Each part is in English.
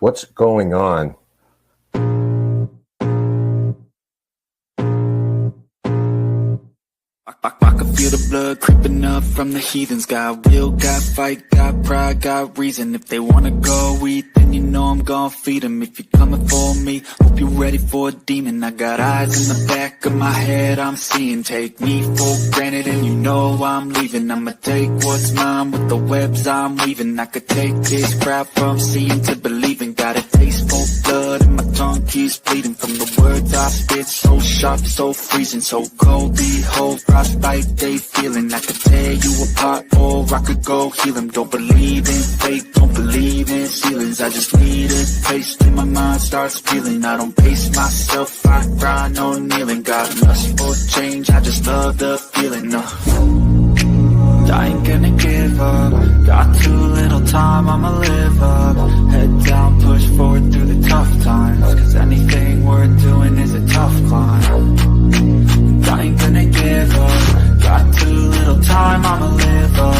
What's going on? I can feel the blood creeping up from the heathens. Got will, got fight, got pride, got reason. If they wanna go eat, then you know I'm gonna feed them. If you're coming for me, hope you're ready for a demon. I got eyes in the back of my head, I'm seeing. Take me for granted and you know I'm leaving. I'ma take what's mine with the webs I'm weaving. I could take this crowd from seeing to believing. Got a taste for blood and my tongue keeps bleeding. From the words I spit, so sharp, so freezing. So cold, behold, frostbite they feeling. I could tear you apart or I could go heal them. Don't believe in fate, don't believe in ceilings. I just need a taste and my mind starts feeling. I don't pace myself, I grind on kneeling. Got lust for change, I just love the feeling. I ain't gonna give up. Got too little time, I'ma live up. Head down, push forward through the tough times. Cause anything worth doing is a tough climb. I ain't gonna give up. Got too little time, I'ma live up.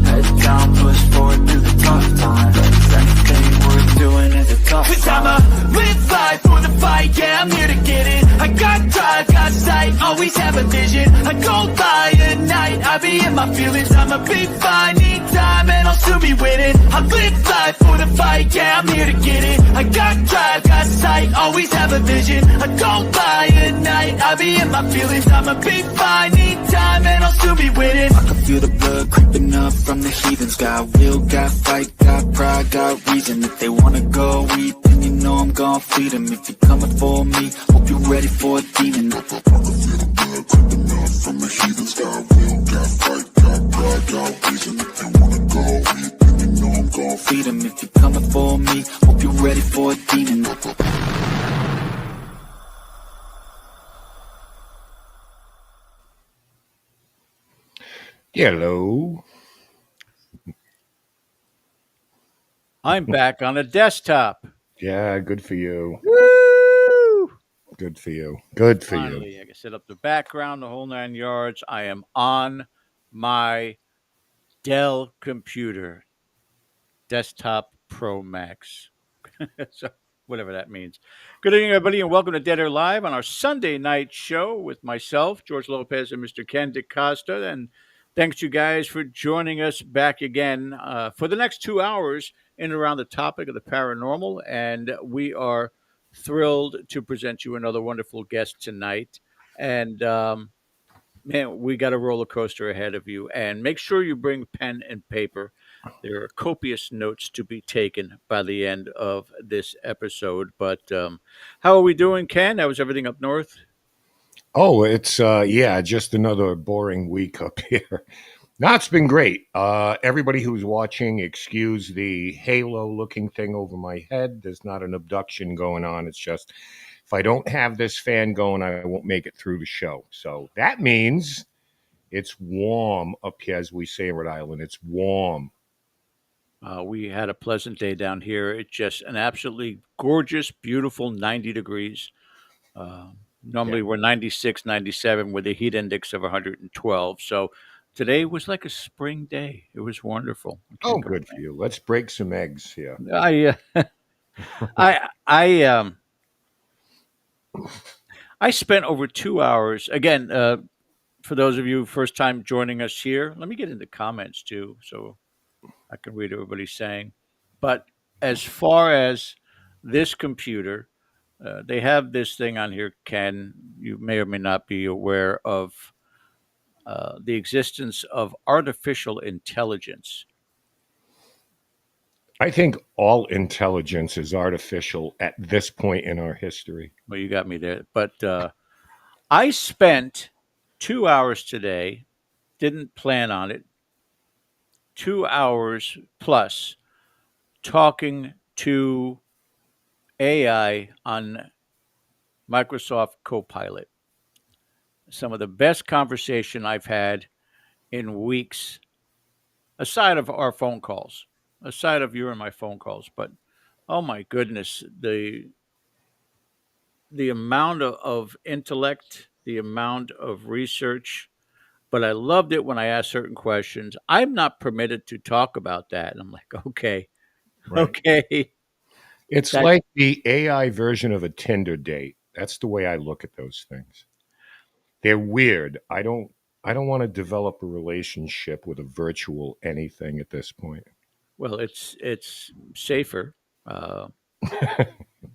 Head down, push forward through the tough times. Cause anything worth doing is a tough climb. Cause I'ma live life for the fight, yeah, I'm here to get it. I got drive, got sight, always have a vision. I don't lie at night, I be in my feelings. I'ma be fine, need time, and I'll soon be winning. I live life for the fight, yeah, I'm here to get it. I got drive, got sight, always have a vision. I don't lie at night, I be in my feelings. I'ma be fine, need time, and I'll soon be winning. I can feel the blood creeping up from the heathens. Got will, got fight, got pride, got reason. If they wanna go eat, then you know I'm gonna feed them. If you're coming for me, hope you're ready for a demon. I can feel the blood creeping up from the heathens. Got will, got fight, got pride, got reason. If they wanna go eat, then you know I'm gonna feed them. If you're coming for me, hope you're ready for a demon. Hello. I'm back on a desktop. Yeah, good for you. Woo! Good for you. Good for Finally, you. I can set up the background, the whole 9 yards. I am on my Dell computer, Desktop Pro Max. So, whatever that means. Good evening, everybody, and welcome to Dead Air Live on our Sunday night show with myself, George Lopez, and Mr. Ken DeCosta. And thanks, you guys, for joining us back again for the next 2 hours in and around the topic of the paranormal. And we are thrilled to present you another wonderful guest tonight. And man, we got a roller coaster ahead of you. And make sure you bring pen and paper. There are copious notes to be taken by the end of this episode. But how are we doing, Ken? How was everything up north? Oh, it's just another boring week up here. No, it's been great. Everybody who's watching, excuse the halo-looking thing over my head. There's not an abduction going on. It's just if I don't have this fan going, I won't make it through the show. So that means it's warm up here, as we say in Rhode Island. It's warm. We had a pleasant day down here. It's just an absolutely gorgeous, beautiful 90 degrees. Normally we're 96, 97 with a heat index of 112. So today was like a spring day. It was wonderful. Oh, good for you. Let's break some eggs here. I spent over 2 hours. Again, for those of you first time joining us here, let me get into comments too, so I can read what everybody's saying. But as far as this computer, they have this thing on here, Ken. You may or may not be aware of the existence of artificial intelligence. I think all intelligence is artificial at this point in our history. Well, you got me there. But I spent 2 hours today, didn't plan on it, 2 hours plus talking to AI on Microsoft Copilot. Some of the best conversation I've had in weeks, aside of our phone calls, aside of you and my phone calls. But oh my goodness, the amount of intellect, the amount of research. But I loved it when I asked certain questions. I'm not permitted to talk about that. And I'm like, okay, Right. okay. It's That like the AI version of a Tinder date. That's the way I look at those things. They're weird. I don't want to develop a relationship with a virtual anything at this point. well, it's safer. Uh,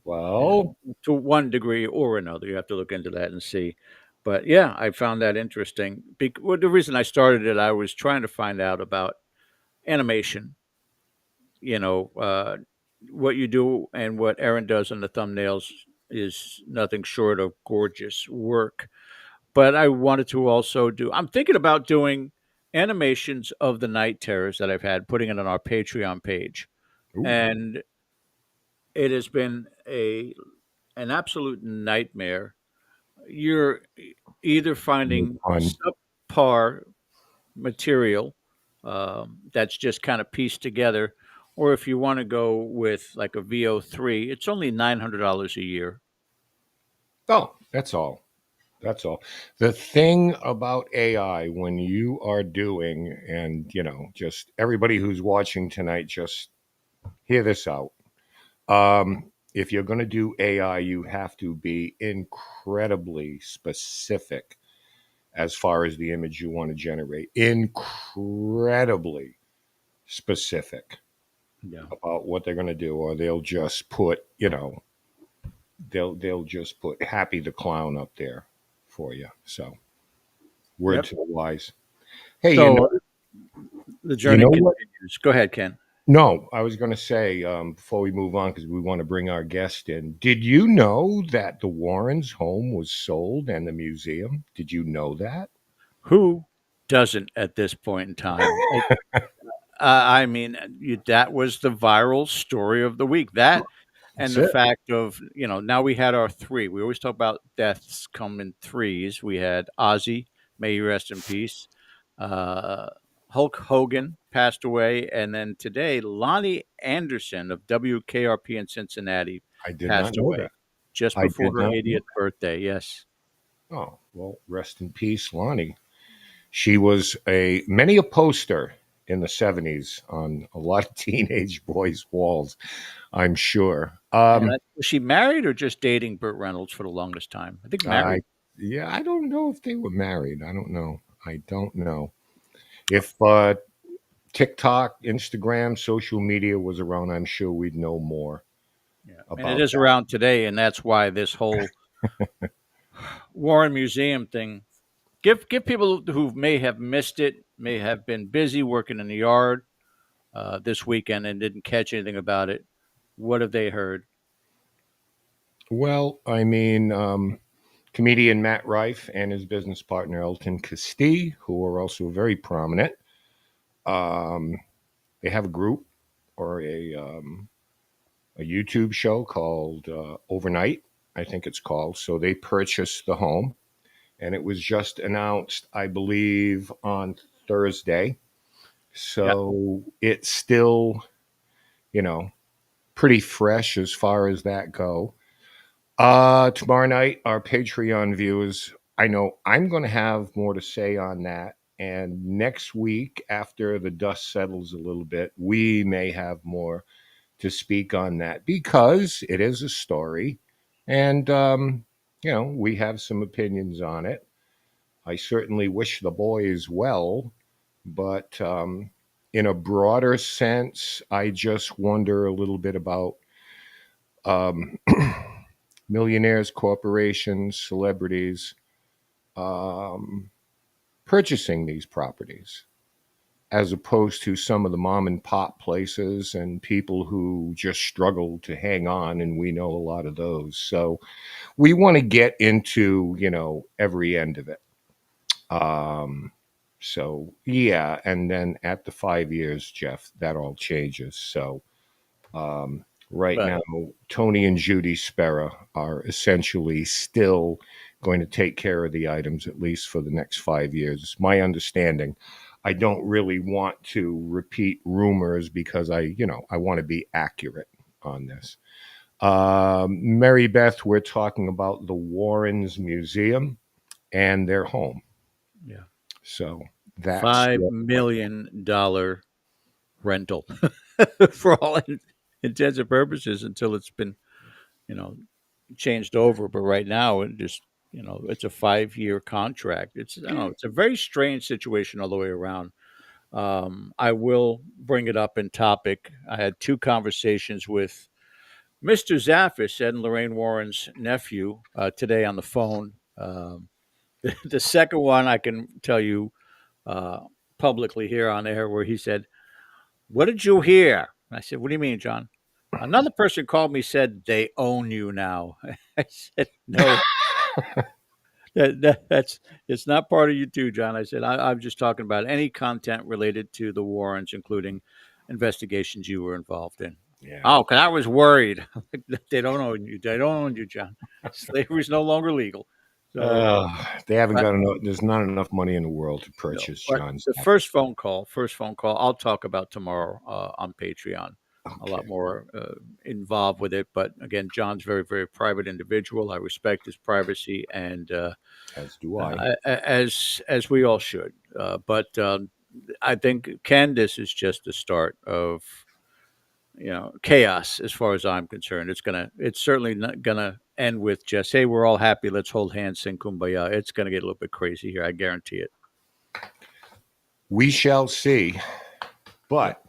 Well, to one degree or another. You have to look into that and see. But yeah, I found that interesting. Well, the reason I started it, I was trying to find out about animation. You know, what you do and what Erin does on the thumbnails is nothing short of gorgeous work. But I wanted to also do. I'm thinking about doing animations of the night terrors that I've had, putting it on our Patreon page, ooh, and it has been a an absolute nightmare. You're either no finding pun. subpar material that's just kind of pieced together, or if you want to go with like a VO3, it's only $900 a year. Oh, that's all. That's all. The thing about AI when you are doing, and just everybody who's watching tonight, just hear this out. If you're going to do AI, you have to be incredibly specific as far as the image you want to generate. Incredibly specific Yeah. about what they're going to do, or they'll just put, they'll just put Happy the Clown up there for you. So, word Yep. to the wise. Hey, So the you journey know what? continues. Go ahead, Ken. No, I was going to say before we move on, because we want to bring our guest in. Did you know that the Warrens' home was sold and the museum? Did you know that? Who doesn't at this point in time? I mean, that was the viral story of the week. That and That's the it. fact of, now we had our three. We always talk about deaths come in threes. We had Ozzy, may he rest in peace. Uh, Hulk Hogan passed away. And then today, Lonnie Anderson of WKRP in Cincinnati I did not passed know that. away just I before did her not know 80th birthday. Yes. that. Oh, well, rest in peace, Lonnie. She was many a poster in the 70s on a lot of teenage boys' walls, I'm sure. And was she married or just dating Burt Reynolds for the longest time? I think I married. Yeah, I don't know if they were married. I don't know. I don't know. If TikTok, Instagram, social media was around, I'm sure we'd know more Yeah. And it about is that. around today. And that's why this whole Warren Museum thing. Give people who may have missed it, may have been busy working in the yard this weekend and didn't catch anything about it. What have they heard? Well, I mean, comedian Matt Rife and his business partner Elton Castee, who are also very prominent, um, they have a group or a YouTube show called Overnight, I think it's called. So they purchased the home, and it was just announced, I believe, on Thursday. Yeah, So it's still, you know, pretty fresh as far as that go. Tomorrow night, our Patreon viewers, I know I'm going to have more to say on that. And next week, after the dust settles a little bit, we may have more to speak on that because it is a story. And, we have some opinions on it. I certainly wish the boys well, but in a broader sense, I just wonder a little bit about um, millionaires, corporations, celebrities um, purchasing these properties as opposed to some of the mom and pop places and people who just struggle to hang on. And we know a lot of those. So we want to get into, every end of it. Um, so, yeah. And then at the 5 years, Jeff, that all changes. So, right now, well, Tony and Judy Spera are essentially still going to take care of the items at least for the next 5 years. It's my understanding. I don't really want to repeat rumors because I want to be accurate on this. Mary Beth, we're talking about the Warrens Museum and their home. yeah, So that's $5 what. million rental for all intents and purposes until it's been, you know, changed over. But right now, it just, it's a 5 year contract. It's, I don't know, it's a very strange situation all the way around. I will bring it up in topic. I had two conversations with Mr. Zaffis, Ed and Lorraine Warren's nephew, today on the phone. The second one I can tell you uh, publicly here on air, where he said, "What did you hear?" I said, "What do you mean, John?" Another person called me, said they own you now. I said, "No, that's it's not part of you too, John." I said, I'm just talking about any content related to the Warrens, including investigations you were involved in. Yeah. Oh, because I was worried. They don't own you. They don't own you, John. Slavery is no longer legal. So, They haven't but got enough. There's not enough money in the world to no, purchase but John's the app. first phone call, I'll talk about tomorrow on Patreon. A lot Okay. more involved with it, but again, John's very, very private individual. I respect his privacy, and As do I. as we all should. But I think Candace is just the start of chaos as far as I'm concerned. It's certainly not gonna end with just, hey, we're all happy, let's hold hands, sing kumbaya. It's gonna get a little bit crazy here, I guarantee it. We shall see. Yeah. But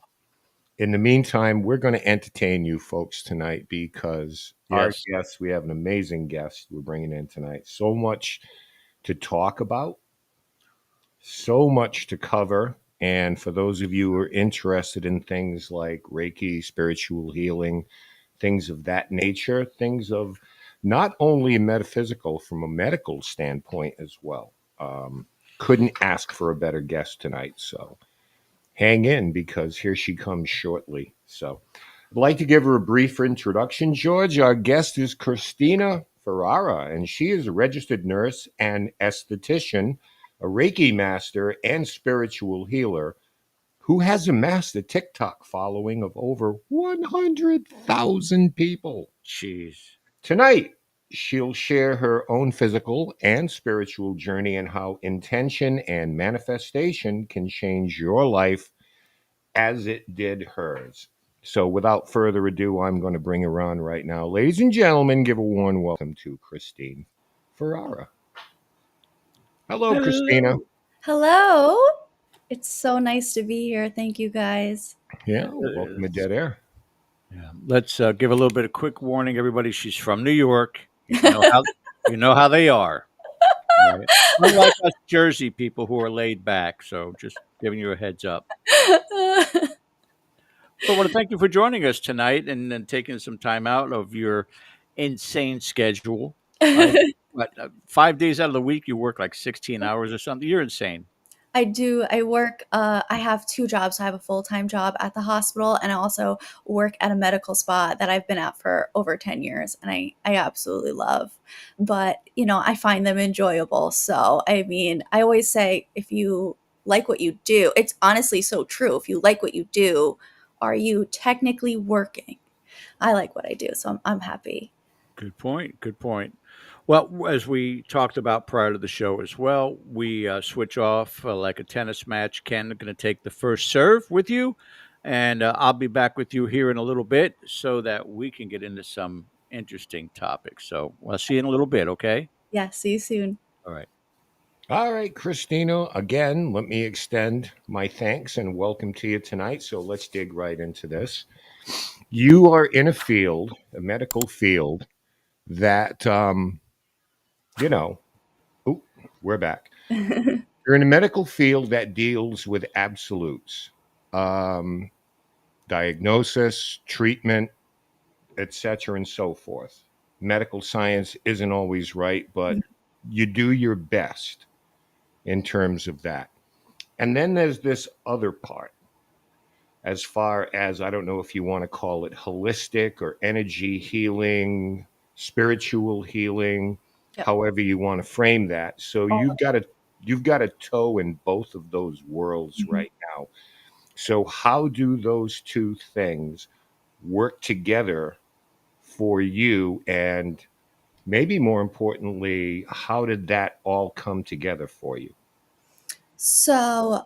in the meantime, we're going to entertain you folks tonight because our Yes. guests, we have an amazing guest we're bringing in tonight. So much to talk about, so much to cover. And for those of you who are interested in things like Reiki, spiritual healing, things of that nature, things of not only metaphysical, from a medical standpoint as well. Couldn't ask for a better guest tonight. So hang in because here she comes shortly. So I'd like to give her a brief introduction, George. Our guest is Christina Ferrara, and she is a registered nurse and esthetician, a Reiki master, and spiritual healer who has amassed a TikTok following of over 100,000 people. Jeez. Tonight, she'll share her own physical and spiritual journey and how intention and manifestation can change your life as it did hers. So, without further ado, I'm going to bring her on right now. Ladies and gentlemen, give a warm welcome to Christine Ferrara. Hello, Christina. Hello. Hello. It's so nice to be here. Thank you guys. Yeah, It welcome to is. Dead Air. Yeah. Let's give a little bit of quick warning, everybody. She's from New York. You know how they are, right? Unlike us Jersey people who are laid back. So just giving you a heads up. But I want to thank you for joining us tonight and taking some time out of your insane schedule. What, 5 days out of the week you work like 16 hours or something? You're insane. I do. I work, I have two jobs. I have a full time job at the hospital, and I also work at a medical spa that I've been at for over 10 years, and I absolutely love. But, I find them enjoyable. So, I mean, I always say if you like what you do, it's honestly so true. If you like what you do, are you technically working? I like what I do, so I'm happy. Good point. Good point. Well, as we talked about prior to the show as well, we switch off like a tennis match. Ken going to take the first serve with you, and I'll be back with you here in a little bit so that we can get into some interesting topics. So I'll see you in a little bit. Okay. Yeah, see you soon. All right. All right, Christina, again, let me extend my thanks and welcome to you tonight. So, let's dig right into this. You are in a field, a medical field, that, you know, ooh, we're back. You're in a medical field that deals with absolutes, um, diagnosis, treatment, etc., and so forth. Medical science isn't always right, but you do your best in terms of that. And then there's this other part, as far as I don't know if you want to call it holistic or energy healing, spiritual healing, Yep. however you want to frame that. So you've got a toe in both of those worlds Mhm. right now. So how do those two things work together for you, and maybe more importantly, how did that all come together for you? So,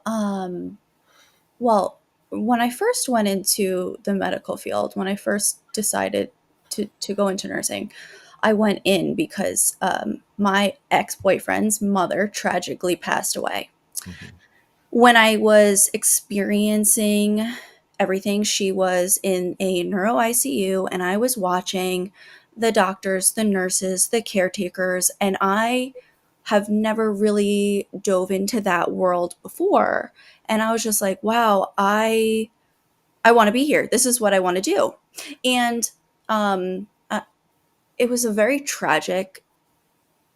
well, when I first went into the medical field, when I first decided to go into nursing, I went in because my ex-boyfriend's mother tragically passed away. Mhm. When I was experiencing everything, she was in a neuro ICU, and I was watching the doctors, the nurses, the caretakers, and I have never really dove into that world before. And I was just like, wow, I want to be here. This is what I want to do. And um, uh, it was a very tragic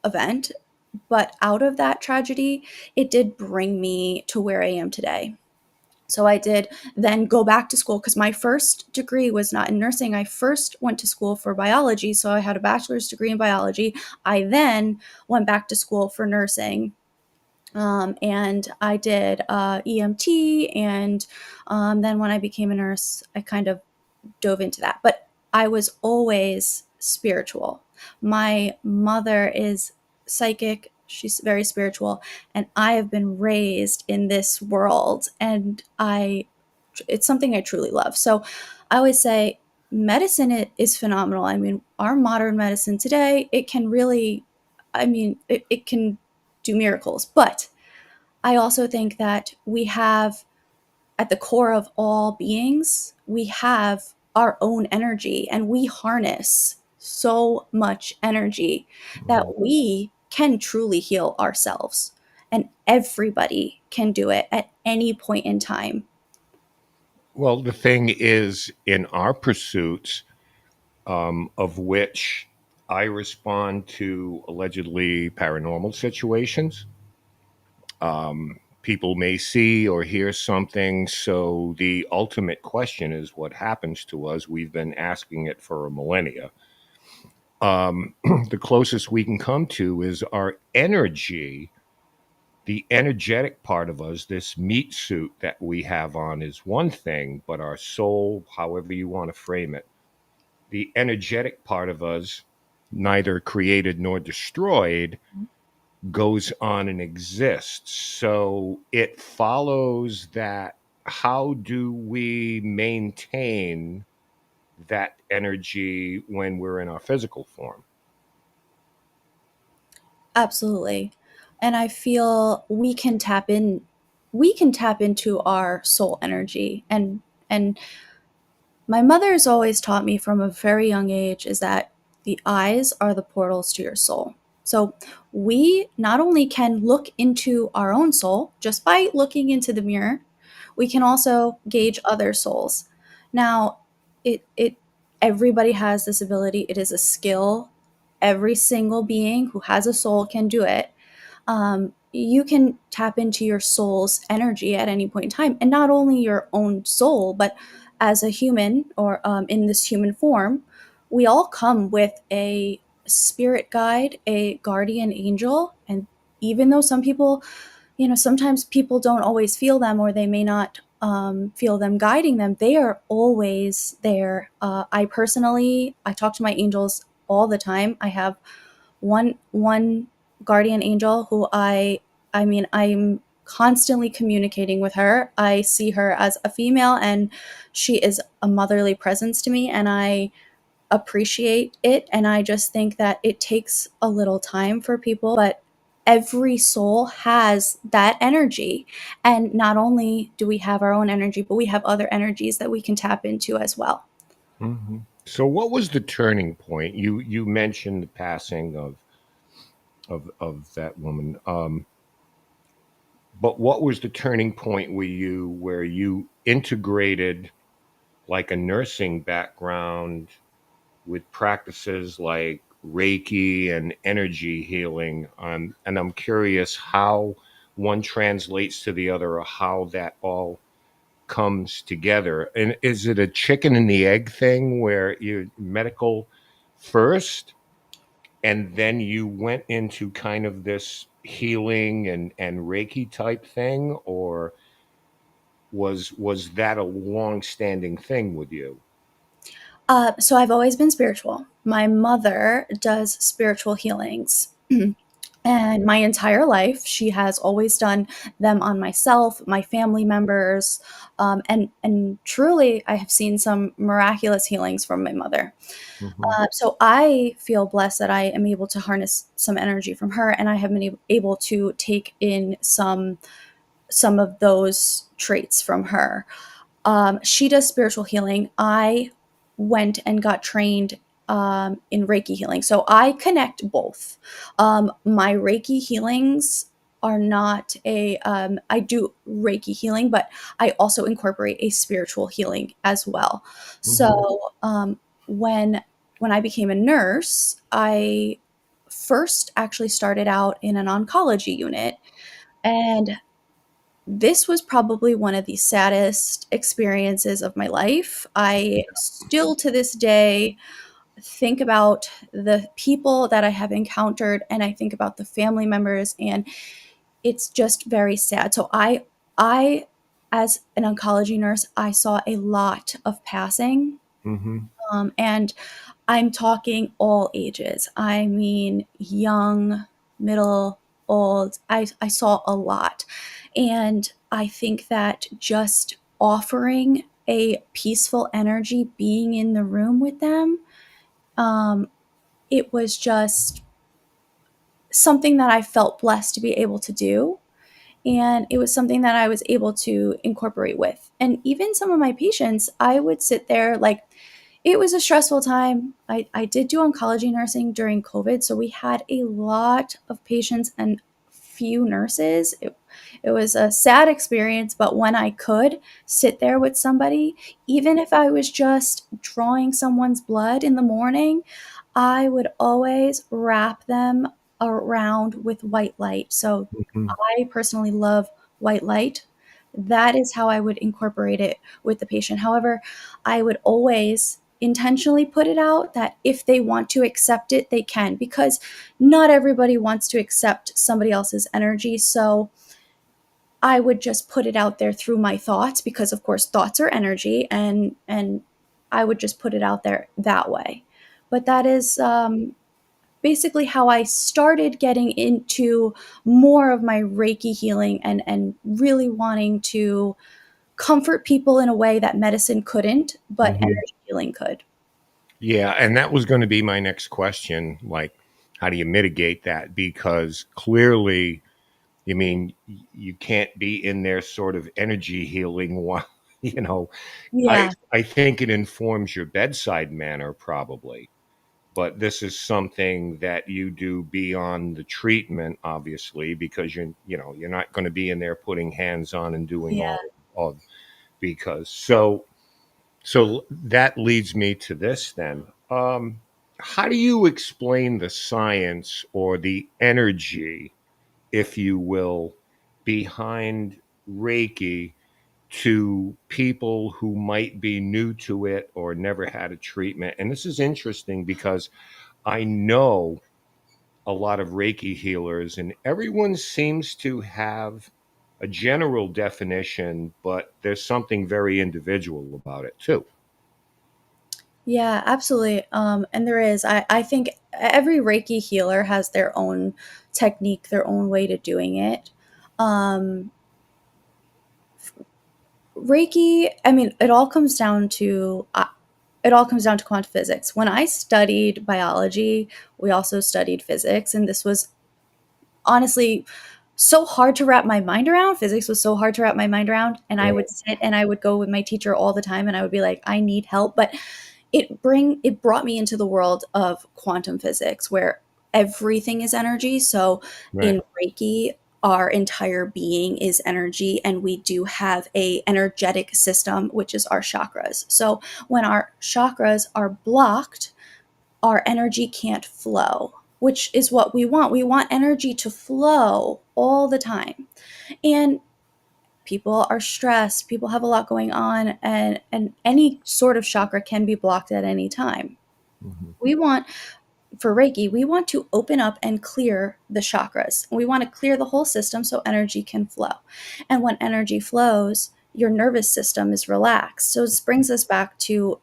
event, but out of that tragedy, it did bring me to where I am today. So I did then go back to school because my first degree was not in nursing. I first went to school for biology. So I had a bachelor's degree in biology. I then went back to school for nursing. And I did EMT. And then when I became a nurse, I kind of dove into that. But I was always spiritual. My mother is psychic, she's very spiritual, and I have been raised in this world, and it's something I truly love. So I always say medicine is phenomenal. I mean, our modern medicine today, it can really, I mean, it can do miracles. But I also think that we have, at the core of all beings, we have our own energy, and we harness so much energy Mhm. that we can truly heal ourselves. And everybody can do it at any point in time. Well, the thing is, in our pursuits, of which I respond to allegedly paranormal situations, people may see or hear something. So the ultimate question is what happens to us? We've been asking it for a millennia. The closest we can come to is our energy. The energetic part of us, this meat suit that we have on, is one thing, but our soul, however you want to frame it, the energetic part of us, neither created nor destroyed, goes on and exists. So it follows that how do we maintain that energy when we're in our physical form? Absolutely. And I feel we can tap into our soul energy. And my mother has always taught me from a very young age is that the eyes are the portals to your soul. So we not only can look into our own soul just by looking into the mirror, we can also gauge other souls. Now, it everybody has this ability. It is a skill. Every single being who has a soul can do it. You can tap into your soul's energy at any point in time, and not only your own soul, but as a human, or in this human form, we all come with a spirit guide, a guardian angel. And even though some people, sometimes people don't always feel them, or they may not feel them guiding them, they are always there. I talk to my angels all the time. I have one guardian angel who I mean, I'm constantly communicating with her. I see her as a female, and she is a motherly presence to me, and I appreciate it. And I just think that it takes a little time for people, but every soul has that energy. And not only do we have our own energy, but we have other energies that we can tap into as well. So what was the turning point? You mentioned the passing of that woman. But what was the turning point where you integrated like a nursing background with practices like Reiki and energy healing? And I'm curious how one translates to the other, or how that all comes together. And is it a chicken and the egg thing where you medical first and then you went into kind of this healing and Reiki type thing, or was that a long standing thing with you? So I've always been spiritual. My mother does spiritual healings. And my entire life, she has always done them on myself, my family members, and truly, I have seen some miraculous healings from my mother. Hmm. So I feel blessed that I am able to harness some energy from her, and I have been able to take in some of those traits from her. She does spiritual healing. I went and got trained in Reiki healing. So I connect both. My Reiki healings are not I do Reiki healing, but I also incorporate a spiritual healing as well. Hmm. So when when I became a nurse, I first actually started out in an oncology unit, and this was probably one of the saddest experiences of my life. I still to this day think about the people that I have encountered, and I think about the family members, and it's just very sad. So I as an oncology nurse, I saw a lot of passing, Hmm. and I'm talking all ages. I mean, young, middle, old. I saw a lot. And I think that just offering a peaceful energy, being in the room with them, um, it was just something that I felt blessed to be able to do. And it was something that I was able to incorporate with. And even some of my patients, I would sit there like, it was a stressful time. I did do oncology nursing during COVID, so we had a lot of patients and few nurses. It was a sad experience, but when I could sit there with somebody, even if I was just drawing someone's blood in the morning, I would always wrap them around with white light. So Hmm. I personally love white light. That is how I would incorporate it with the patient. However, I would always intentionally put it out that if they want to accept it, they can, because not everybody wants to accept somebody else's energy. So I would just put it out there through my thoughts, because of course thoughts are energy, and I would just put it out there that way. But that is basically how I started getting into more of my Reiki healing, and really wanting to comfort people in a way that medicine couldn't, but Hmm. energy healing could. Yeah, and that was going to be my next question. Like, how do you mitigate that? Because clearly, you mean you can't be in there sort of energy healing while, you know, I Yeah. I think it informs your bedside manner probably. But this is something that you do beyond the treatment, obviously, because you're not going to be in there putting hands on and doing Yeah. all because so that leads me to this then. How do you explain the science or the energy, if you will, behind Reiki to people who might be new to it or never had a treatment? And this is interesting because I know a lot of Reiki healers, and everyone seems to have a general definition, but there's something very individual about it too. Yeah, absolutely. And there is. I think every Reiki healer has their own technique, their own way to doing it. Um, Reiki, I mean, it all comes down to quantum physics. When I studied biology, we also studied physics, and this was honestly so hard to wrap my mind around. Physics was so hard to wrap my mind around, and I Right. would sit and I would go with my teacher all the time, and I would be like, I need help. But it brought me into the world of quantum physics, where everything is energy. So Right. in Reiki, our entire being is energy, and we do have a energetic system, which is our chakras. So when our chakras are blocked, our energy can't flow, which is what we want. We want energy to flow all the time. And people are stressed, people have a lot going on, and any sort of chakra can be blocked at any time. Hmm. We want For Reiki, we want to open up and clear the chakras. We want to clear the whole system so energy can flow. And when energy flows, your nervous system is relaxed. So this brings us back to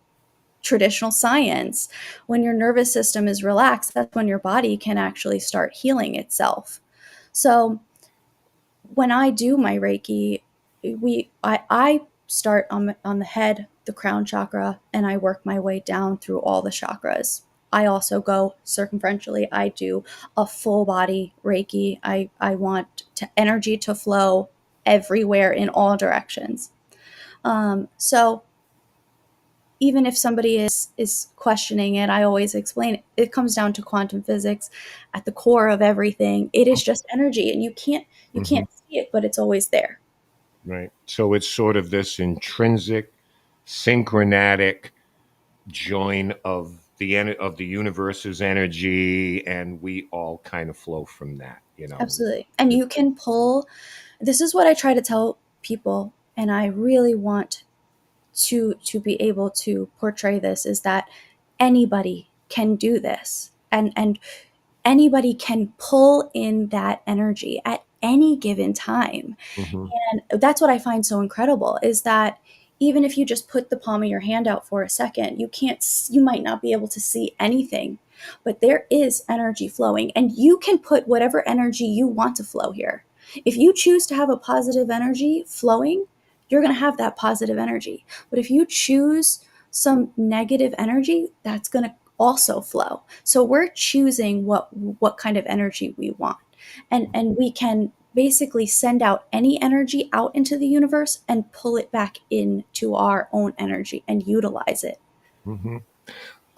traditional science. When your nervous system is relaxed, that's when your body can actually start healing itself. So when I do my Reiki, I start on the head, the crown chakra, and I work my way down through all the chakras. I also go circumferentially. I do a full body Reiki. I want energy to flow everywhere in all directions. So even if somebody is questioning it, I always explain it. It comes down to quantum physics. At the core of everything, it is just energy, and you Hmm. can't see it, but it's always there. Right. So it's sort of this intrinsic, synchronatic join of of the universe's energy, and we all kind of flow from that. Absolutely. And you can pull. This is what I try to tell people, and I really want to be able to portray this, is that anybody can do this, and anybody can pull in that energy at any given time. Hmm. And that's what I find so incredible, is that even if you just put the palm of your hand out for a second, you might not be able to see anything, but there is energy flowing, and you can put whatever energy you want to flow here. If you choose to have a positive energy flowing, you're going to have that positive energy. But if you choose some negative energy, that's going to also flow. So we're choosing what kind of energy we want. And we can basically send out any energy out into the universe and pull it back into our own energy and utilize it. Hmm.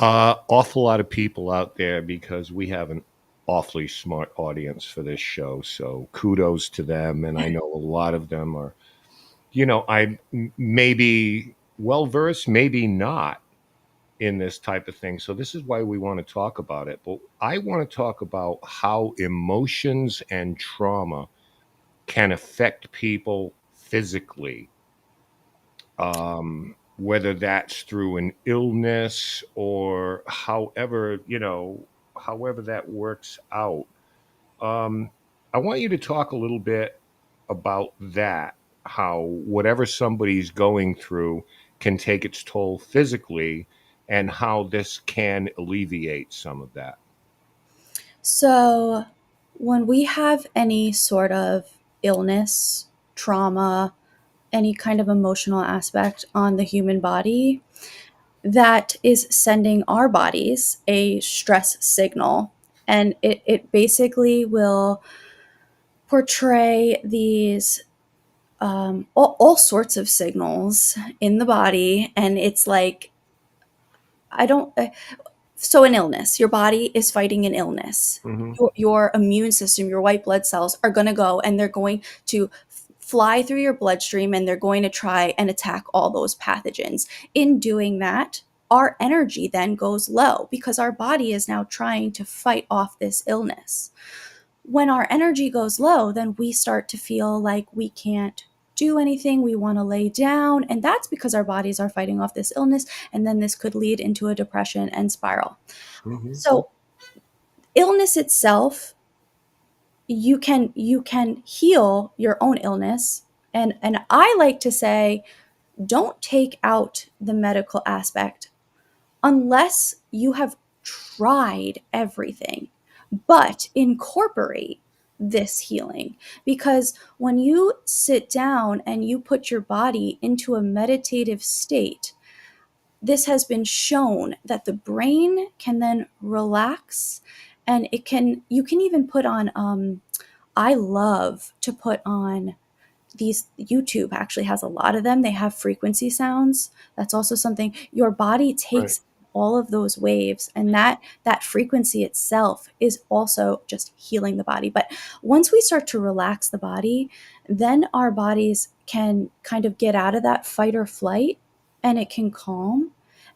Awful lot of people out there, because we have an awfully smart audience for this show. So kudos to them. And I know a lot of them are, I maybe well versed, maybe not in this type of thing. So this is why we want to talk about it. But I want to talk about how emotions and trauma can affect people physically, whether that's through an illness or however that works out. Um, I want you to talk a little bit about that, how whatever somebody's going through can take its toll physically, and how this can alleviate some of that. So, when we have any sort of illness, trauma, any kind of emotional aspect on the human body, that is sending our bodies a stress signal. And it basically will portray these all sorts of signals in the body. And it's like, I don't, so an illness, your body is fighting an illness. Hmm. Your immune system, your white blood cells are going to go and they're going to fly through your bloodstream, and they're going to try and attack all those pathogens. In doing that, our energy then goes low because our body is now trying to fight off this illness. When our energy goes low, then we start to feel like we can't do anything. We want to lay down. And that's because our bodies are fighting off this illness. And then this could lead into a depression and spiral. Hmm. So, illness itself, you can heal your own illness. And I like to say, don't take out the medical aspect unless you have tried everything, but incorporate this healing. Because when you sit down and you put your body into a meditative state, this has been shown that the brain can then relax, and you can even put on, I love to put on these. YouTube actually has a lot of them. They have frequency sounds. That's also something your body Right. takes all of those waves, and that frequency itself is also just healing the body. But once we start to relax the body, then our bodies can kind of get out of that fight or flight, and it can calm,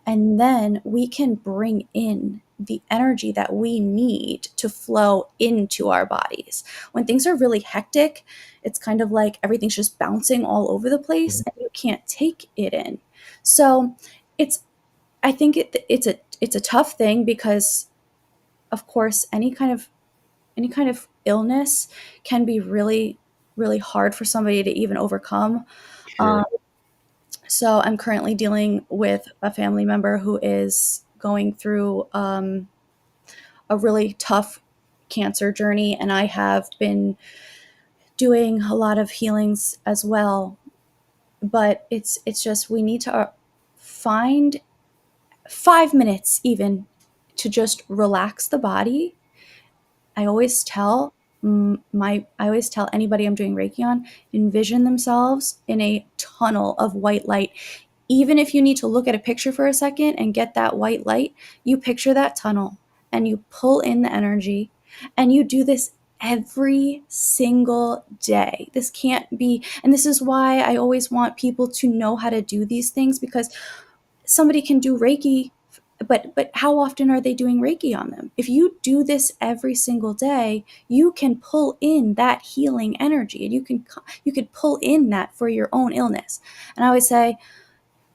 and then we can bring in the energy that we need to flow into our bodies. When things are really hectic, it's kind of like everything's just bouncing all over the place Mhm. and you can't take it in. So it's I think it's a tough thing because, of course, any kind of illness can be really, really hard for somebody to even overcome. Um, Sure. So I'm currently dealing with a family member who is going through a really tough cancer journey, and I have been doing a lot of healings as well. But it's just we need to find 5 minutes even to just relax the body. I always tell I always tell anybody I'm doing Reiki on, envision themselves in a tunnel of white light. Even if you need to look at a picture for a second and get that white light, you picture that tunnel and you pull in the energy, and you do this every single day. This can't be, and this is why I always want people to know how to do these things, because somebody can do Reiki, but how often are they doing Reiki on them? If you do this every single day, you can pull in that healing energy, and you could pull in that for your own illness. And I always say,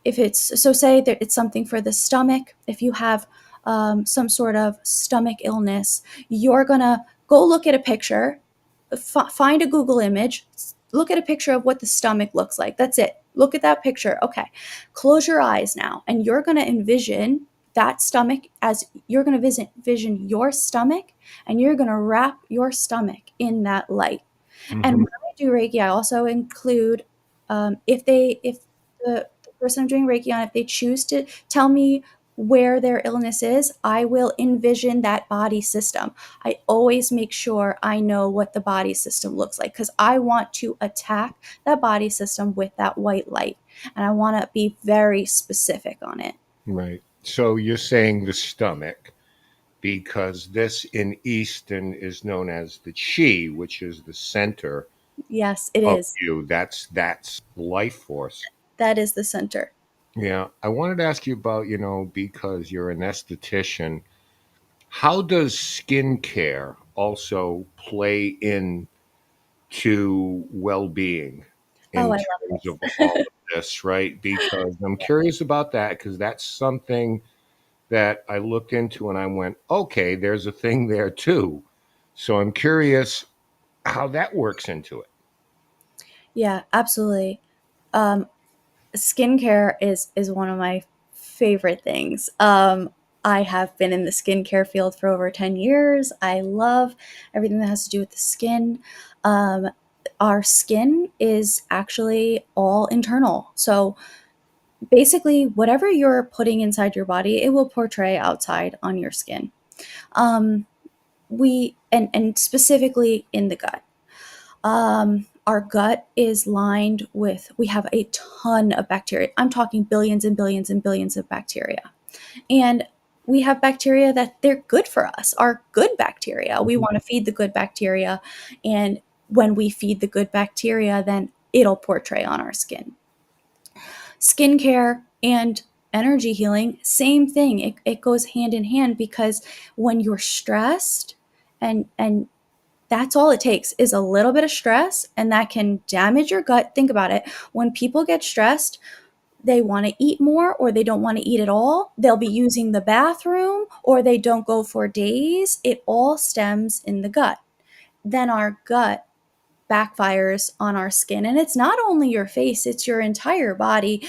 if it's so, say that it's something for the stomach, if you have some sort of stomach illness, you're gonna go look at a picture, find a Google image, look at a picture of what the stomach looks like. That's it. Look at that picture. Okay, close your eyes now, and you're gonna envision that stomach, as you're gonna vision your stomach, and you're gonna wrap your stomach in that light. And Hmm. when I do Reiki, I also include, if the person I'm doing Reiki on, if they choose to tell me where their illness is, I will envision that body system. I always make sure I know what the body system looks like, because I want to attack that body system with that white light. And I want to be very specific on it. Right. So you're saying the stomach, because this in Eastern is known as the chi, which is the center Yes, it of is. you. That's life force. That is the center. Yeah. I wanted to ask you about, because you're an esthetician, how does skincare also play in to well-being Oh, in I love terms of all this. of this, right? Because I'm curious about that, because that's something that I looked into and I went, okay, there's a thing there too. So I'm curious how that works into it. Yeah, absolutely. Um, Skincare is one of my favorite things. I have been in the skincare field for over 10 years. I love everything that has to do with the skin. Um, our skin is actually all internal. So basically, whatever you're putting inside your body, it will portray outside on your skin. Um, and specifically in the gut. Our gut is lined with, we have a ton of bacteria. I'm talking billions and billions and billions of bacteria. And we have bacteria that they're good for us, are good bacteria. We Mhm. want to feed the good bacteria. And when we feed the good bacteria, then it'll portray on our skin. Skincare and energy healing, same thing. It goes hand in hand, because when you're stressed, and that's all it takes is a little bit of stress, and that can damage your gut. Think about it. When people get stressed, they want to eat more, or they don't want to eat at all. They'll be using the bathroom, or they don't go for days. It all stems in the gut. Then our gut backfires on our skin, and it's not only your face, it's your entire body.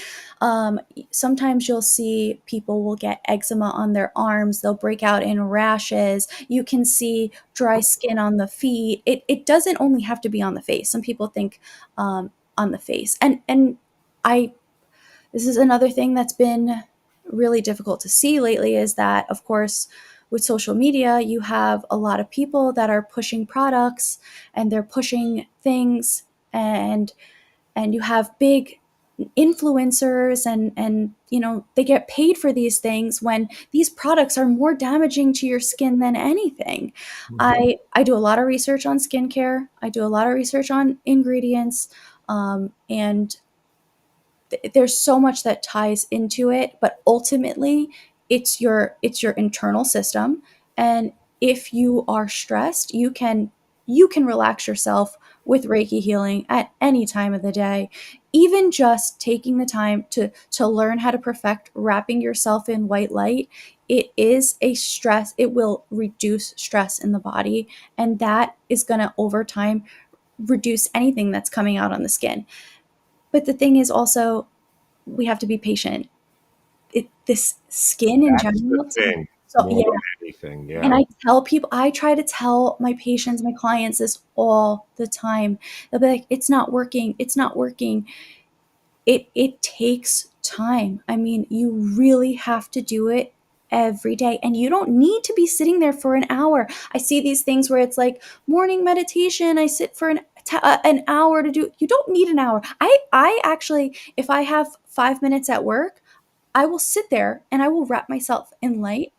Sometimes you'll see people will get eczema on their arms, they'll break out in rashes, you can see dry skin on the feet. It doesn't only have to be on the face. Some people think on the face, and I this is another thing that's been really difficult to see lately, is that, of course, with social media, you have a lot of people that are pushing products, and they're pushing things, and you have big influencers, and they get paid for these things, when these products are more damaging to your skin than anything. Mhm. I do a lot of research on skincare. I do a lot of research on ingredients, and there's so much that ties into it, but ultimately it's your internal system. And if you are stressed, you can relax yourself with Reiki healing at any time of the day. Even just taking the time to learn how to perfect wrapping yourself in white light, it will reduce stress in the body, and that is going to over time reduce anything that's coming out on the skin. But the thing is also, we have to be patient. This skin in That's the general. thing So more yeah, than anything. and Yeah. I tell people, I try to tell my patients, my clients this all the time. They'll be like, "It's not working. It's not working." It takes time. I mean, you really have to do it every day, and you don't need to be sitting there for an hour. I see these things where it's like morning meditation. I sit for an hour to do. You don't need an hour. I actually, if I have 5 minutes at work, I will sit there and I will wrap myself in light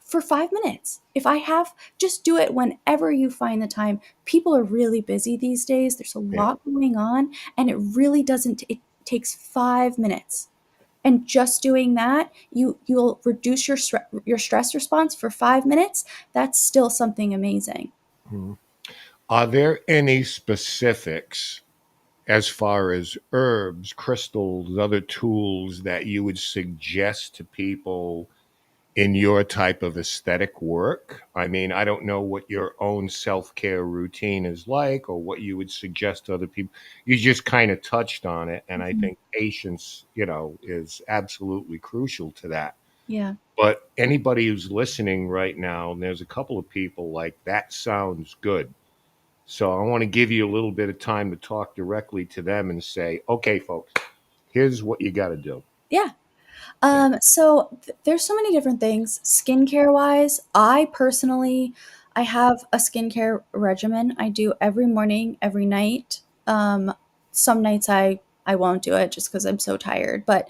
for 5 minutes. If I have, just do it whenever you find the time. People are really busy these days. There's a Yeah. lot going on, and it really doesn't, it takes 5 minutes. And just doing that, you'll reduce your stress response for 5 minutes. That's still something amazing. Mhm. Are there any specifics as far as herbs, crystals, other tools that you would suggest to people in your type of aesthetic work? I mean, I don't know what your own self care routine is like or what you would suggest to other people. You just kind of touched on it. And I Mhm. think patience, is absolutely crucial to that. Yeah. But anybody who's listening right now, and there's a couple of people like that sounds good. So I want to give you a little bit of time to talk directly to them and say, okay, folks, here's what you got to do. Yeah. Yeah. There's so many different things skincare wise. I personally, I have a skincare regimen I do every morning, every night. Some nights I won't do it just because I'm so tired, but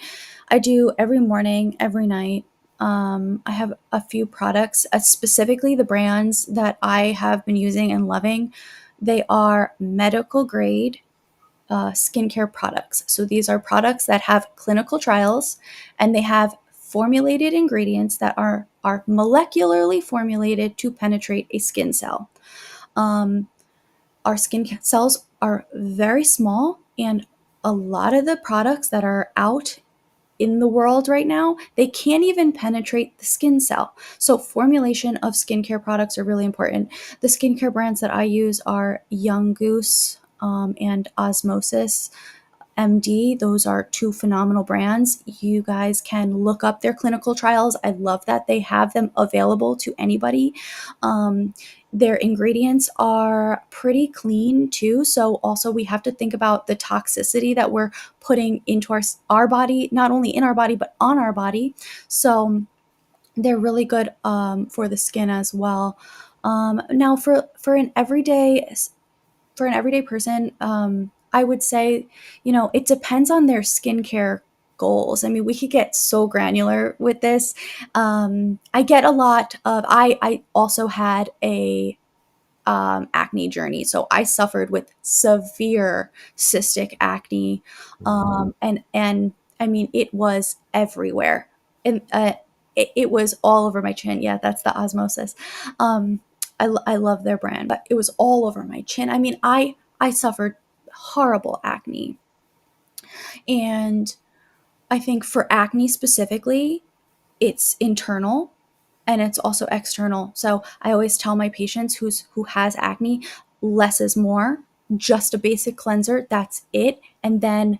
I do every morning, every night. I have a few products, specifically the brands that I have been using and loving. They are medical grade skincare products. So these are products that have clinical trials, and they have formulated ingredients that are molecularly formulated to penetrate a skin cell. Um, our skin cells are very small, and a lot of the products that are out in the world right now, they can't even penetrate the skin cell. So formulation of skincare products are really important. The skincare brands that I use are Young Goose and Osmosis MD. Those are two phenomenal brands. You guys can look up their clinical trials. I love that they have them available to anybody. Their ingredients are pretty clean too. So also we have to think about the toxicity that we're putting into our body, not only in our body but on our body. So they're really good for the skin as well. Now for an everyday person, I would say, it depends on their skincare goals. I mean, we could get so granular with this. I get a lot of, I also had a acne journey. So I suffered with severe cystic acne, Mhm. and I mean it was everywhere, and it was all over my chin. Yeah, that's the osmosis. I love their brand, but it was all over my chin. I mean, I suffered horrible acne, and I think for acne specifically, it's internal and it's also external. So I always tell my patients who has acne, less is more. Just a basic cleanser, that's it, and then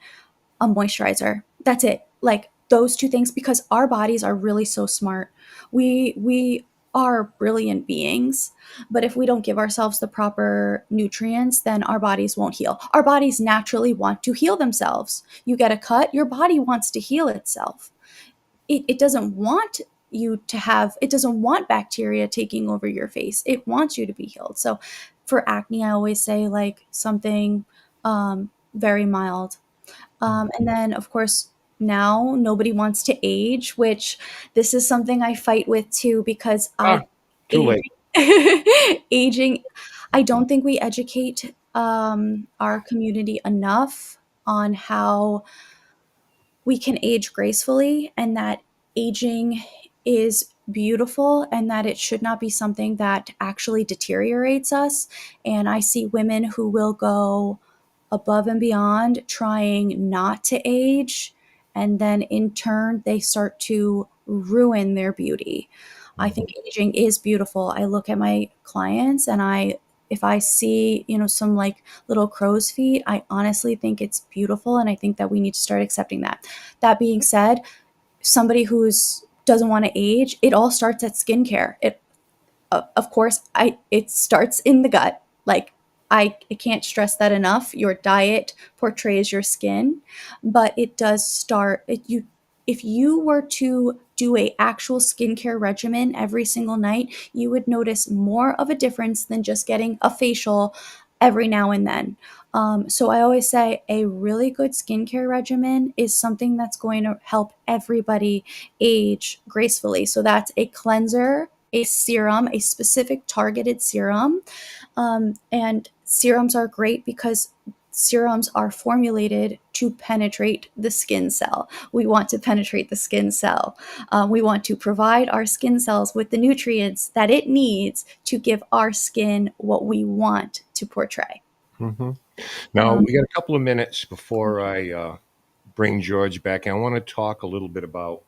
a moisturizer. That's it. Like those two things, because our bodies are really so smart. We are brilliant beings, but if we don't give ourselves the proper nutrients, then our bodies won't heal. Our bodies naturally want to heal themselves. You get a cut, your body wants to heal itself. It doesn't want it doesn't want bacteria taking over your face. It wants you to be healed. So for acne, I always say like something very mild. And then, of course, now nobody wants to age, which this is something I fight with too, because Ah, too late. aging, aging, I don't think we educate our community enough on how we can age gracefully, and that aging is beautiful and that it should not be something that actually deteriorates us. And I see women who will go above and beyond trying not to age, and then in turn they start to ruin their beauty. I Mhm. think aging is beautiful. I look at my clients and I if I see, some like little crow's feet, I honestly think it's beautiful, and I think that we need to start accepting that. That being said, somebody who's doesn't want to age, it all starts at skincare. Of course, it starts in the gut. Like, I can't stress that enough. Your diet portrays your skin, but it does start. If you were to do a actual skincare regimen every single night, you would notice more of a difference than just getting a facial every now and then. So I always say a really good skincare regimen is something that's going to help everybody age gracefully. So that's a cleanser, a serum, a specific targeted serum. And serums are great because serums are formulated to penetrate the skin cell. We want to penetrate the skin cell. We want to provide our skin cells with the nutrients that it needs to give our skin what we want to portray. Mm-hmm. Now, Um, we got a couple of minutes before I bring George back. I want to talk a little bit about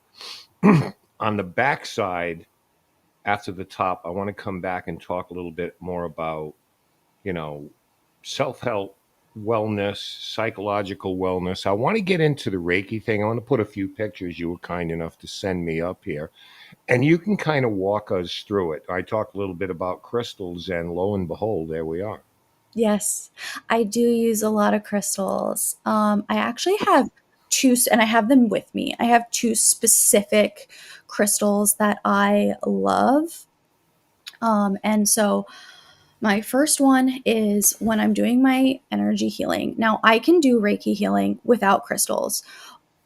on the backside after the top. I want to come back and talk a little bit more about, you know, self-help, wellness, psychological wellness. I want to get into the Reiki thing. I want to put a few pictures you were kind enough to send me up here, and you can kind of walk us through it. I talked a little bit about crystals, and lo and behold, there we are. Yes, I do use a lot of crystals. I actually have two, and I have them with me. I have two specific crystals that I love. And so my first one is when I'm doing my energy healing. Now, I can do Reiki healing without crystals.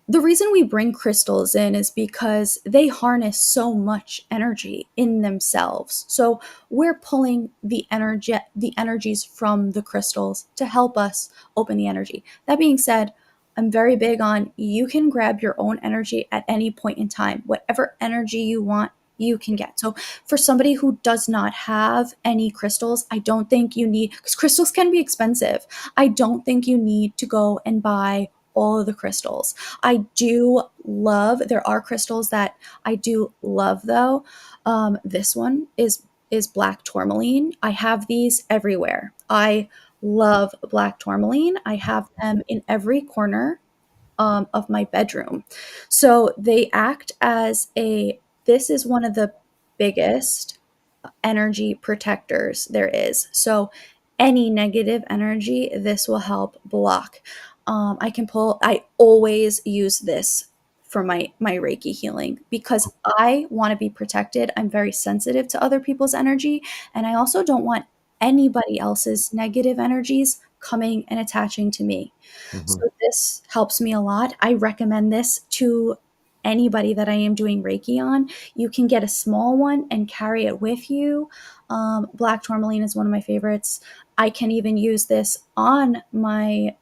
The reason we bring crystals in is because they harness so much energy in themselves. So we're pulling the energies from the crystals to help us open the energy. That being said, I'm very big on you can grab your own energy at any point in time. Whatever energy you want, you can get. So for somebody who does not have any crystals, I don't think you need, because crystals can be expensive. I don't think you need to go and buy all of the crystals. I do love, there are crystals that I do love though. This one is black tourmaline. I have these everywhere. I love black tourmaline. I have them in every corner of my bedroom. So they act as this is one of the biggest energy protectors there is. So any negative energy, this will help block. I always use this for my Reiki healing because I want to be protected. I'm very sensitive to other people's energy, and I also don't want anybody else's negative energies coming and attaching to me. Mm-hmm. So this helps me a lot. I recommend this to anybody that I am doing Reiki on. You can get a small one and carry it with you. Black tourmaline is one of my favorites. I can even use this on my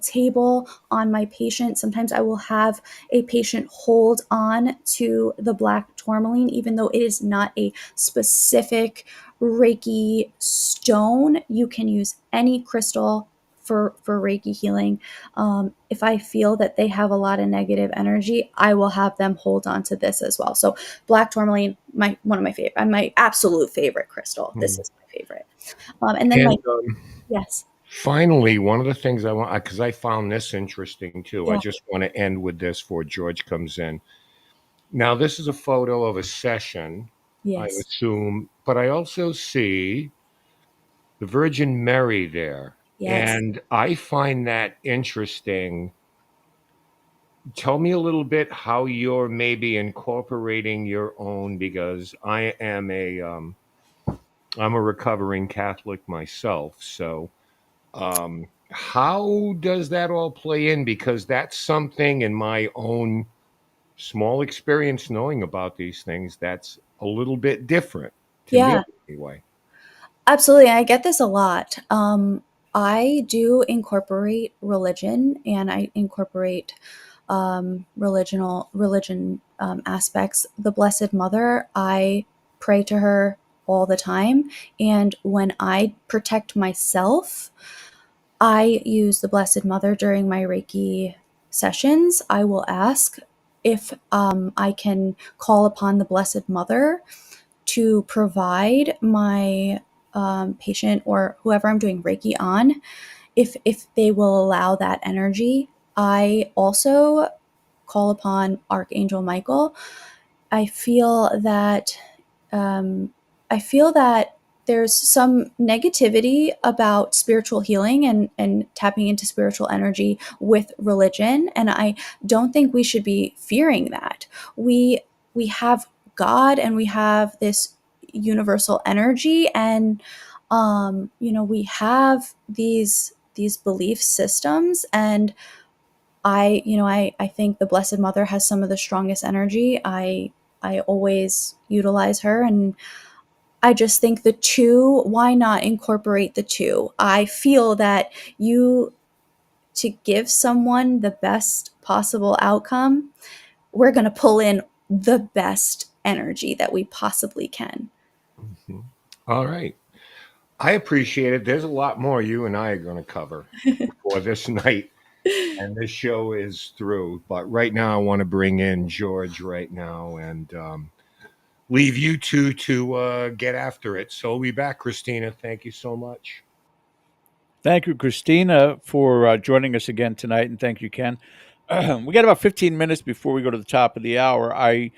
table, on my patient. Sometimes I will have a patient hold on to the black tourmaline, even though it is not a specific Reiki stone. You can use any crystal for Reiki healing. If I feel that they have a lot of negative energy, I will have them hold on to this as well. So black tourmaline, one of my favorite, my absolute favorite crystal. This Mm-hmm. is my favorite. And then And yes, finally, one of the things I want, because I found this interesting too, I yeah, just want to end with this before George comes in. Now, this is a photo of a session, I yes, assume, but I also see the Virgin Mary there. yes. And I find that interesting. Tell me a little bit how you're maybe incorporating your own, because I'm a recovering Catholic myself. So, how does that all play in? Because that's something in my own small experience knowing about these things that's a little bit different to me Yeah, anyway. absolutely. I get this a lot. I do incorporate religion, and I incorporate religion aspects. The Blessed Mother, I pray to her all the time, and when I protect myself, I use the Blessed Mother during my Reiki sessions. I will ask if I can call upon the Blessed Mother to provide my patient or whoever I'm doing Reiki on, if they will allow that energy. I also call upon Archangel Michael. I feel that um, I feel that there's some negativity about spiritual healing and tapping into spiritual energy with religion, and I don't think we should be fearing that. We have God and we have this universal energy, and we have these belief systems, and I think the Blessed Mother has some of the strongest energy. I always utilize her, and I just think the two, why not incorporate the two? I feel that you to give someone the best possible outcome, we're going to pull in the best energy that we possibly can. Mhm. All right. I appreciate it. There's a lot more you and I are going to cover before this night and this show is through. But right now, I want to bring in George right now and leave you two to get after it. So we'll be back, Christina. Thank you so much. Thank you, Christina, for joining us again tonight, and thank you, Ken. We got about 15 minutes before we go to the top of the hour. I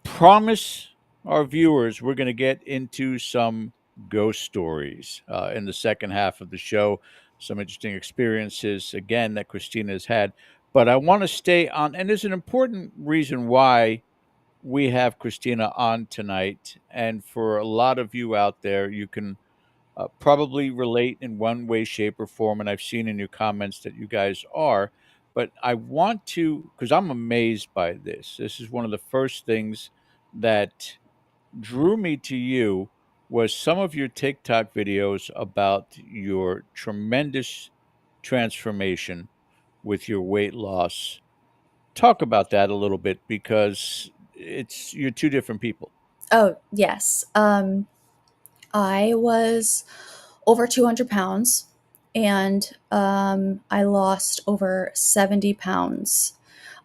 promise our viewers we're going to get into some ghost stories in the second half of the show, some interesting experiences, again, that Christina has had. But I want to stay on, and there's an important reason why we have Christina on tonight. And for a lot of you out there, you can probably relate in one way, shape, or form. And I've seen in your comments that you guys are. But I want to, because I'm amazed by this. This is one of the first things that drew me to you was some of your TikTok videos about your tremendous transformation with your weight loss. Talk about that a little bit because you're two different people. Oh, yes. I was over 200 pounds, and I lost over 70 pounds.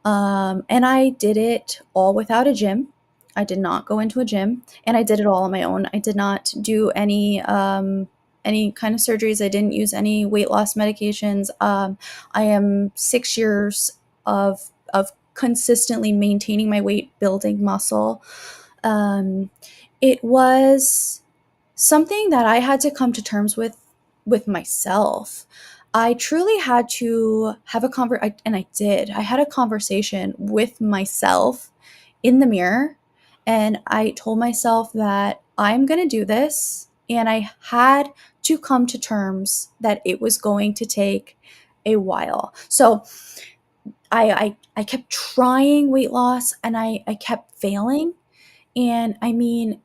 And I did it all without a gym. I did not go into a gym, and I did it all on my own. I did not do any kind of surgeries. I didn't use any weight loss medications. I am 6 years of consistently maintaining my weight, building muscle. Um, it was something that I had to come to terms with myself. I truly had to have and I did. I had a conversation with myself in the mirror, and I told myself that I'm going to do this, and I had to come to terms that it was going to take a while. So I kept trying weight loss, and I kept failing. And I mean,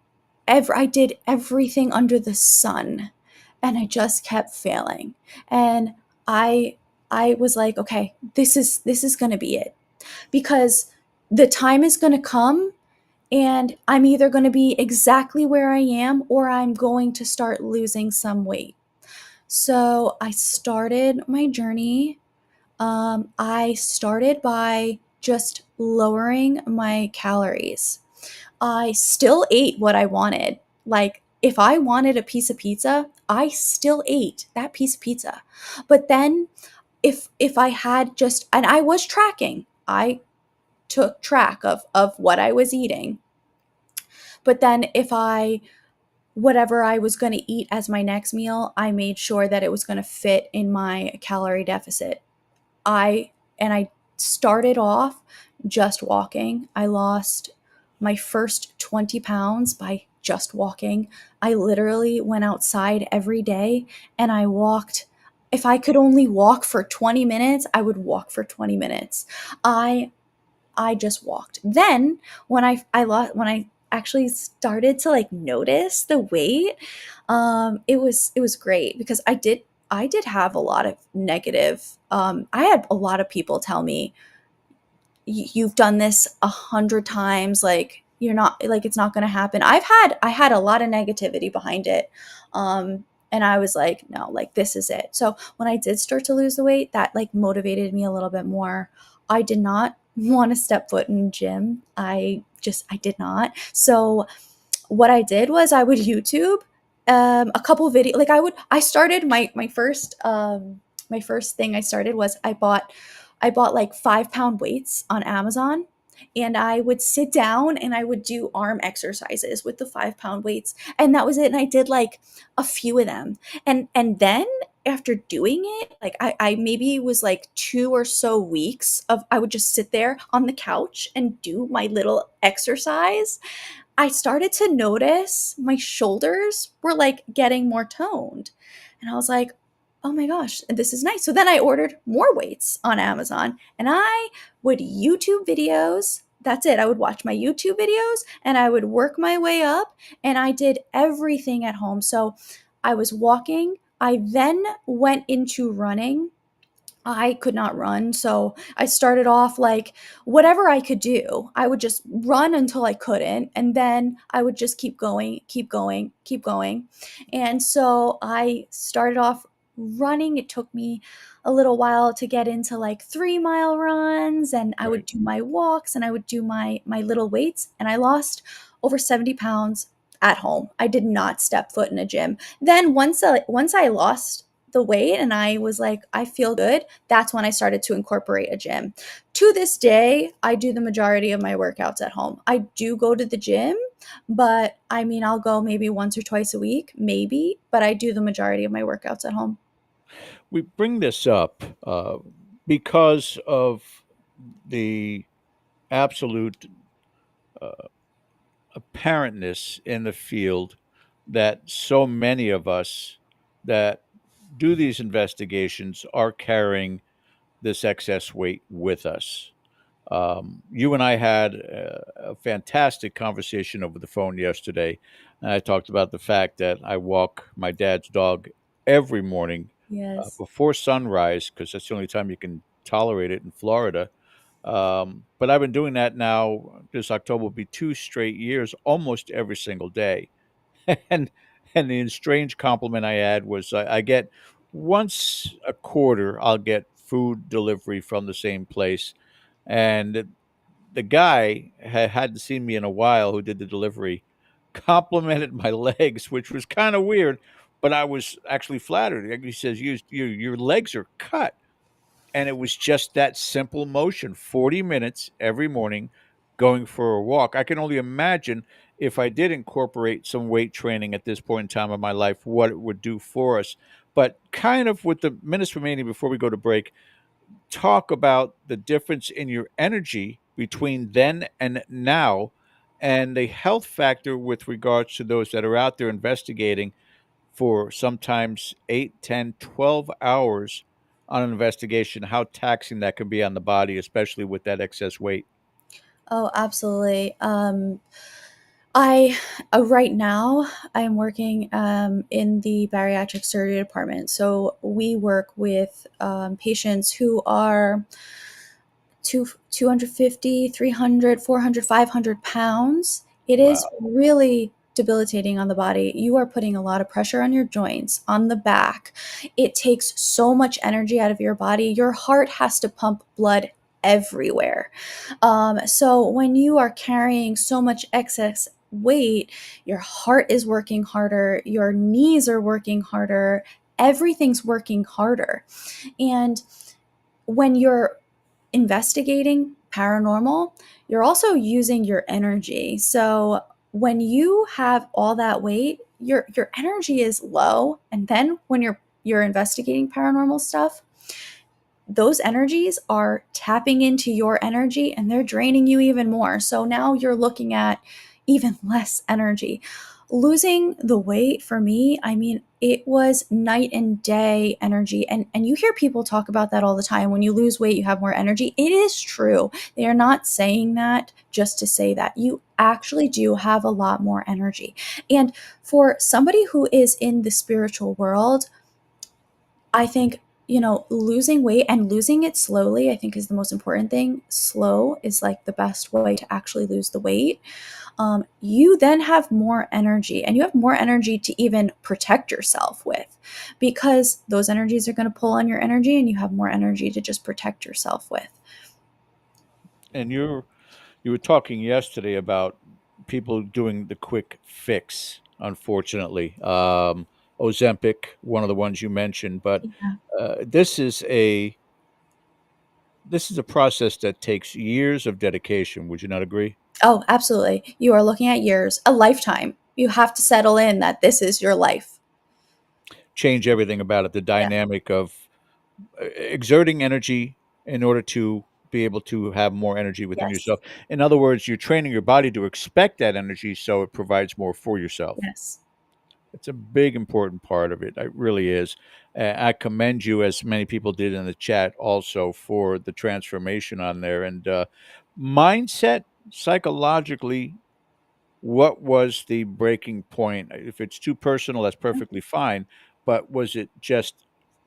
I did everything under the sun, and I just kept failing. And I I was like, okay, this is going to be it, because the time is going to come, and I'm either going to be exactly where I am, or I'm going to start losing some weight. So I started my journey. I started by just lowering my calories. I still ate what I wanted. Like, if I wanted a piece of pizza, I still ate that piece of pizza. But then if I had just, and I was tracking, I took track of what I was eating. But then if I whatever I was going to eat as my next meal, I made sure that it was going to fit in my calorie deficit. I started off just walking. I lost my first 20 pounds by just walking. I literally went outside every day, and I walked. If I could only walk for 20 minutes, I would walk for 20 minutes. I I just walked. Then when I actually started to like notice the weight, it was great, because I did have a lot of negative. I had a lot of people tell me, You've done this 100 times, like you're not, like it's not going to happen." I had a lot of negativity behind it. And I was like, no, like this is it. So when I did start to lose the weight, that like motivated me a little bit more. I did not want to step foot in the gym. I did not. So what I did was I would YouTube. a couple video, like I started my first thing I started was I bought like 5 pound weights on Amazon, and I would sit down and I would do arm exercises with the 5 pound weights, and that was it. And I did like a few of them, and then after doing it, like I maybe it was like 2 or so weeks of I would just sit there on the couch and do my little exercise. I started to notice my shoulders were like getting more toned. And I was like, oh my gosh, this is nice. So then I ordered more weights on Amazon, and I would YouTube videos. That's it. I would watch my YouTube videos and I would work my way up, and I did everything at home. So I was walking. I then went into running. I could not run. So I started off like whatever I could do, I would just run until I couldn't. And then I would just keep going, keep going, keep going. And so I started off running. It took me a little while to get into like 3 mile runs, and I would Right. do my walks and I would do my little weights, and I lost over 70 pounds at home. I did not step foot in a gym. Then once I lost the weight and I was like, I feel good, that's when I started to incorporate a gym. To this day, I do the majority of my workouts at home. I do go to the gym, but I mean, I'll go maybe once or twice a week, maybe, but I do the majority of my workouts at home. We bring this up because of the absolute apparentness in the field that so many of us that do these investigations are carrying this excess weight with us. You and I had a fantastic conversation over the phone yesterday. And I talked about the fact that I walk my dad's dog every morning Yes. before sunrise because that's the only time you can tolerate it in Florida. But I've been doing that now. This October will be 2 straight years, almost every single day. and and the strange compliment I had was I get once a quarter I'll get food delivery from the same place, and the guy hadn't seen me in a while who did the delivery complimented my legs, which was kind of weird, but I was actually flattered. He says, Your legs are cut." And it was just that simple motion, 40 minutes every morning going for a walk. I can only imagine if I did incorporate some weight training at this point in time of my life, what it would do for us. But kind of with the minutes remaining before we go to break, talk about the difference in your energy between then and now and the health factor with regards to those that are out there investigating for sometimes 8, 10, 12 hours on an investigation, how taxing that can be on the body, especially with that excess weight. Oh, absolutely. I right now I am working in the bariatric surgery department. So we work with patients who are 250, 300, 400, 500 pounds. It is Wow. really debilitating on the body. You are putting a lot of pressure on your joints, on the back. It takes so much energy out of your body. Your heart has to pump blood everywhere. So when you are carrying so much excess weight, your heart is working harder, your knees are working harder, everything's working harder. And when you're investigating paranormal, you're also using your energy. So when you have all that weight, your energy is low, and then when you're investigating paranormal stuff, those energies are tapping into your energy and they're draining you even more. So now you're looking at even less energy. Losing the weight for me, I mean, it was night and day energy. And you hear people talk about that all the time. When you lose weight, you have more energy. It is true. They are not saying that just to say that. You actually do have a lot more energy. And for somebody who is in the spiritual world, I think, losing weight and losing it slowly, I think is the most important thing. Slow is like the best way to actually lose the weight. You then have more energy, and you have more energy to even protect yourself with, because those energies are going to pull on your energy and you have more energy to just protect yourself with. And you were talking yesterday about people doing the quick fix. unfortunately. Ozempic, one of the ones you mentioned, but Yeah. this is a process that takes years of dedication. Would you not agree? Oh, absolutely. You are looking at years, a lifetime. You have to settle in that this is your life. Change everything about it. The Yeah. dynamic of exerting energy in order to be able to have more energy within Yes. yourself. In other words, you're training your body to expect that energy so it provides more for yourself. Yes. It's a big, important part of it. It really is. I commend you, as many people did in the chat, also for the transformation on there. And mindset, psychologically, what was the breaking point? If it's too personal, that's perfectly fine. But was it just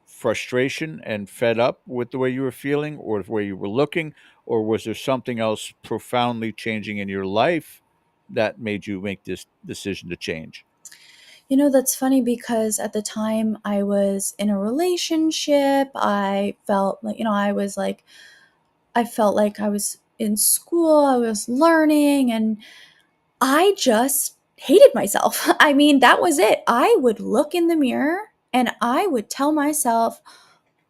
frustration and fed up with the way you were feeling or the way you were looking? Or was there something else profoundly changing in your life that made you make this decision to change? That's funny because at the time I was in a relationship. I felt like, I felt like I was in school, I was learning, and I just hated myself. I mean, that was it. I would look in the mirror and I would tell myself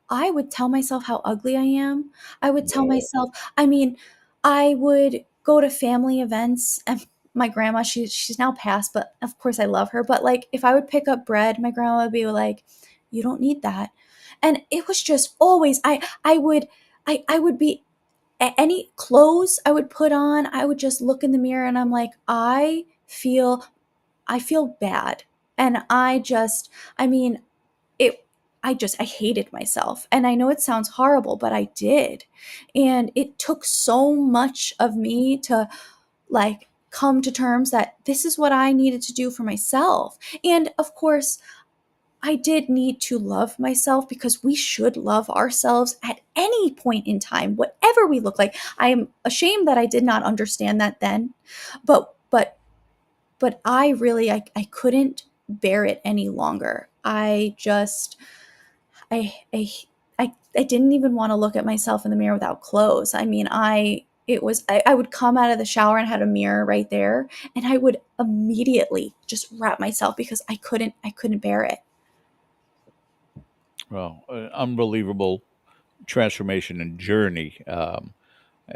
how ugly I am. I would tell No. myself, I mean, I would go to family events and my grandma, she's now passed, but of course I love her. But like if I would pick up bread, my grandma would be like, "You don't need that." And it was just always I would be any clothes I would put on, I would just look in the mirror and I'm like, I feel bad. And I mean, it I hated myself. And I know it sounds horrible, but I did. And it took so much of me to like come to terms that this is what I needed to do for myself. And of course, I did need to love myself because we should love ourselves at any point in time, whatever we look like. I am ashamed that I did not understand that then, but I really I couldn't bear it any longer. I didn't even want to look at myself in the mirror without clothes. I mean, I would come out of the shower and had a mirror right there, and I would immediately just wrap myself because I couldn't bear it. Well, unbelievable transformation and journey,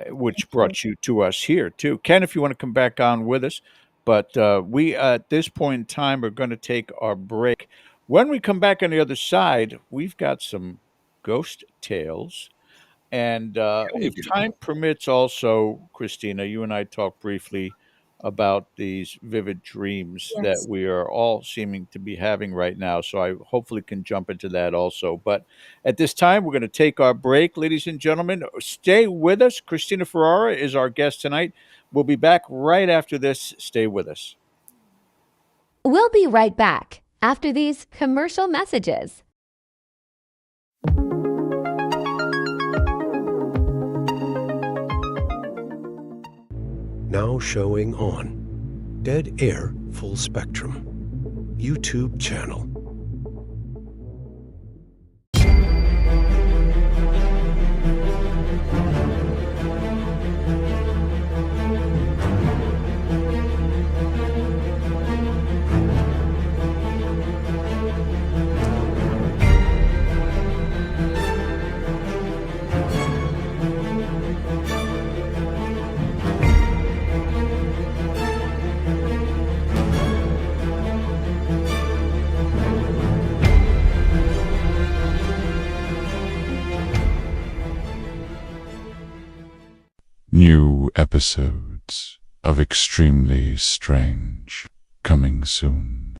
which Thank you. brought you to us here too. Ken, if you want to come back on with us, but we at this point in time are going to take our break. When we come back on the other side, we've got some ghost tales. And Oh, if yeah. time permits, also, Christina, you and I talked briefly about these vivid dreams that Yes. we are all seeming to be having right now. So I hopefully can jump into that also. But at this time, we're going to take our break, ladies and gentlemen. Stay with us. Christina Ferrara is our guest tonight. We'll be back right after this. Stay with us. We'll be right back after these commercial messages. Now showing on Dead Air Full Spectrum YouTube channel. New episodes of Extremely Strange coming soon.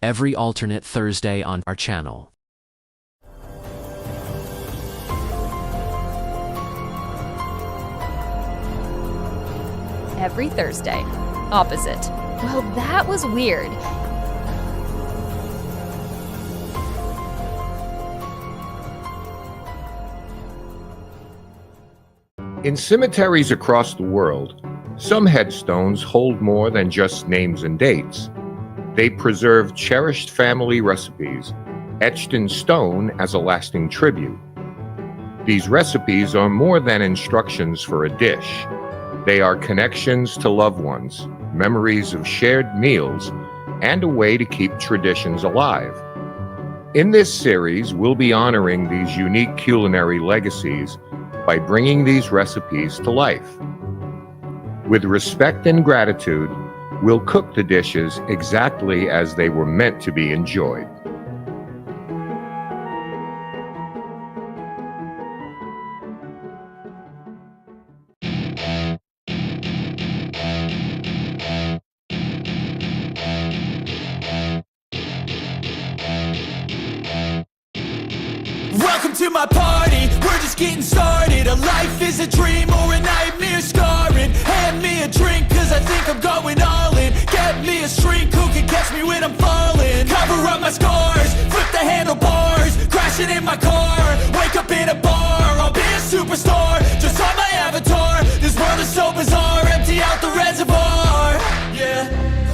Every alternate Thursday on our channel. every Thursday. Opposite. Well, that was weird. In cemeteries across the world, some headstones hold more than just names and dates. They preserve cherished family recipes, etched in stone as a lasting tribute. These recipes are more than instructions for a dish. They are connections to loved ones, memories of shared meals, and a way to keep traditions alive. In this series, we'll be honoring these unique culinary legacies by bringing these recipes to life. With respect and gratitude, we'll cook the dishes exactly as they were meant to be enjoyed. Welcome to my party, we're just getting started. A life is a dream or a nightmare scarring. Hand me a drink cause I think I'm going all in. Get me a shrink who can catch me when I'm falling. Cover up my scars, flip the handlebars. Crashing in my car, wake up in a bar. I'll be a superstar, just on my avatar. This world is so bizarre, empty out the reservoir. Yeah,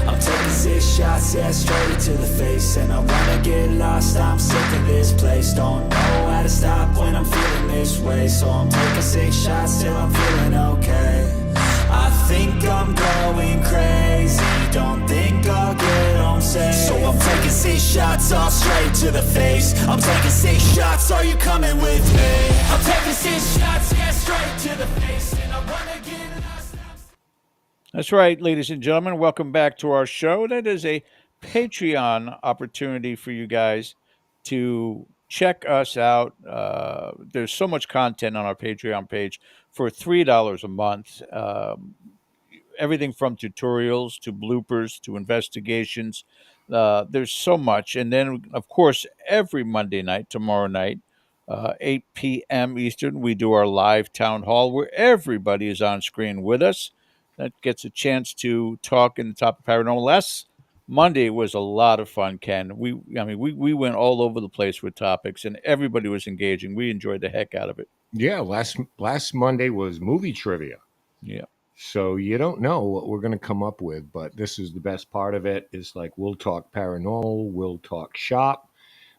I'm taking 6 shots, yeah, straight to the face. And I wanna get lost, I'm sick of this place. Don't know how to stop when I'm feeling this way. So I'm taking 6 shots till I'm feeling okay. I think I'm going crazy, don't think I'll get home safe. So I'm taking 6 shots, all straight to the face. I'm taking 6 shots, are you coming with me? I'm taking 6 shots, yeah, straight to the face. And I wanna get lost. That's right, ladies and gentlemen. Welcome back to our show. That is a Patreon opportunity for you guys to check us out. There's so much content on our Patreon page for $3 a month. Everything from tutorials to bloopers to investigations. There's so much. And then, of course, every Monday night, tomorrow night, 8 p.m. Eastern, we do our live town hall where everybody is on screen with us. That gets a chance to talk in the topic paranormal. Last Monday was a lot of fun, Ken. We went all over the place with topics, and everybody was engaging. We enjoyed the heck out of it. Yeah, last Monday was movie trivia. Yeah. So you don't know what we're going to come up with, but this is the best part of it. Is like we'll talk paranormal, we'll talk shop.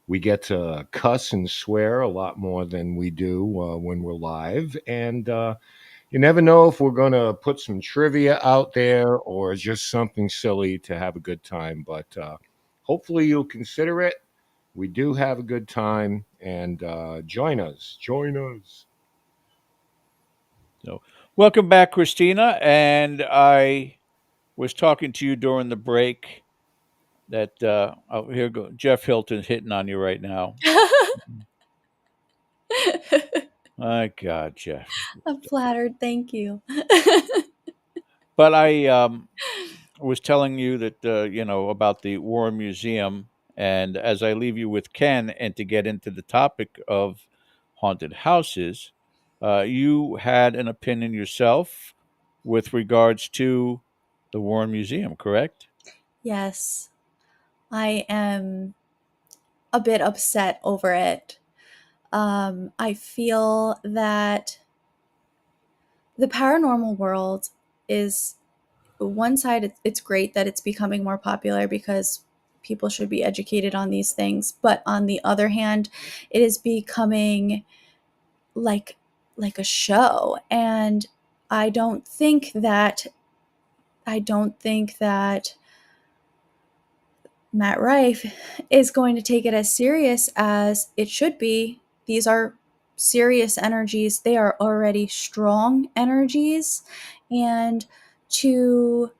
We get to cuss and swear a lot more than we do when we're live, and you never know if we're going to put some trivia out there or just something silly to have a good time. But hopefully you'll consider it. We do have a good time, and join us. Join us. So, welcome back, Christina. And I was talking to you during the break that here go Jeff Hilton's hitting on you right now. My God, Jeff. I'm flattered. Thank you. But I was telling you that about the War Museum, and as I leave you with Ken, and to get into the topic of haunted houses, you had an opinion yourself with regards to the Warren Museum, correct? Yes, I am a bit upset over it. I feel that the paranormal world is one side, it's great that it's becoming more popular because people should be educated on these things. But on the other hand, it is becoming like a show. And I don't think that Matt Rife is going to take it as serious as it should be. These are serious energies. They are already strong energies. And to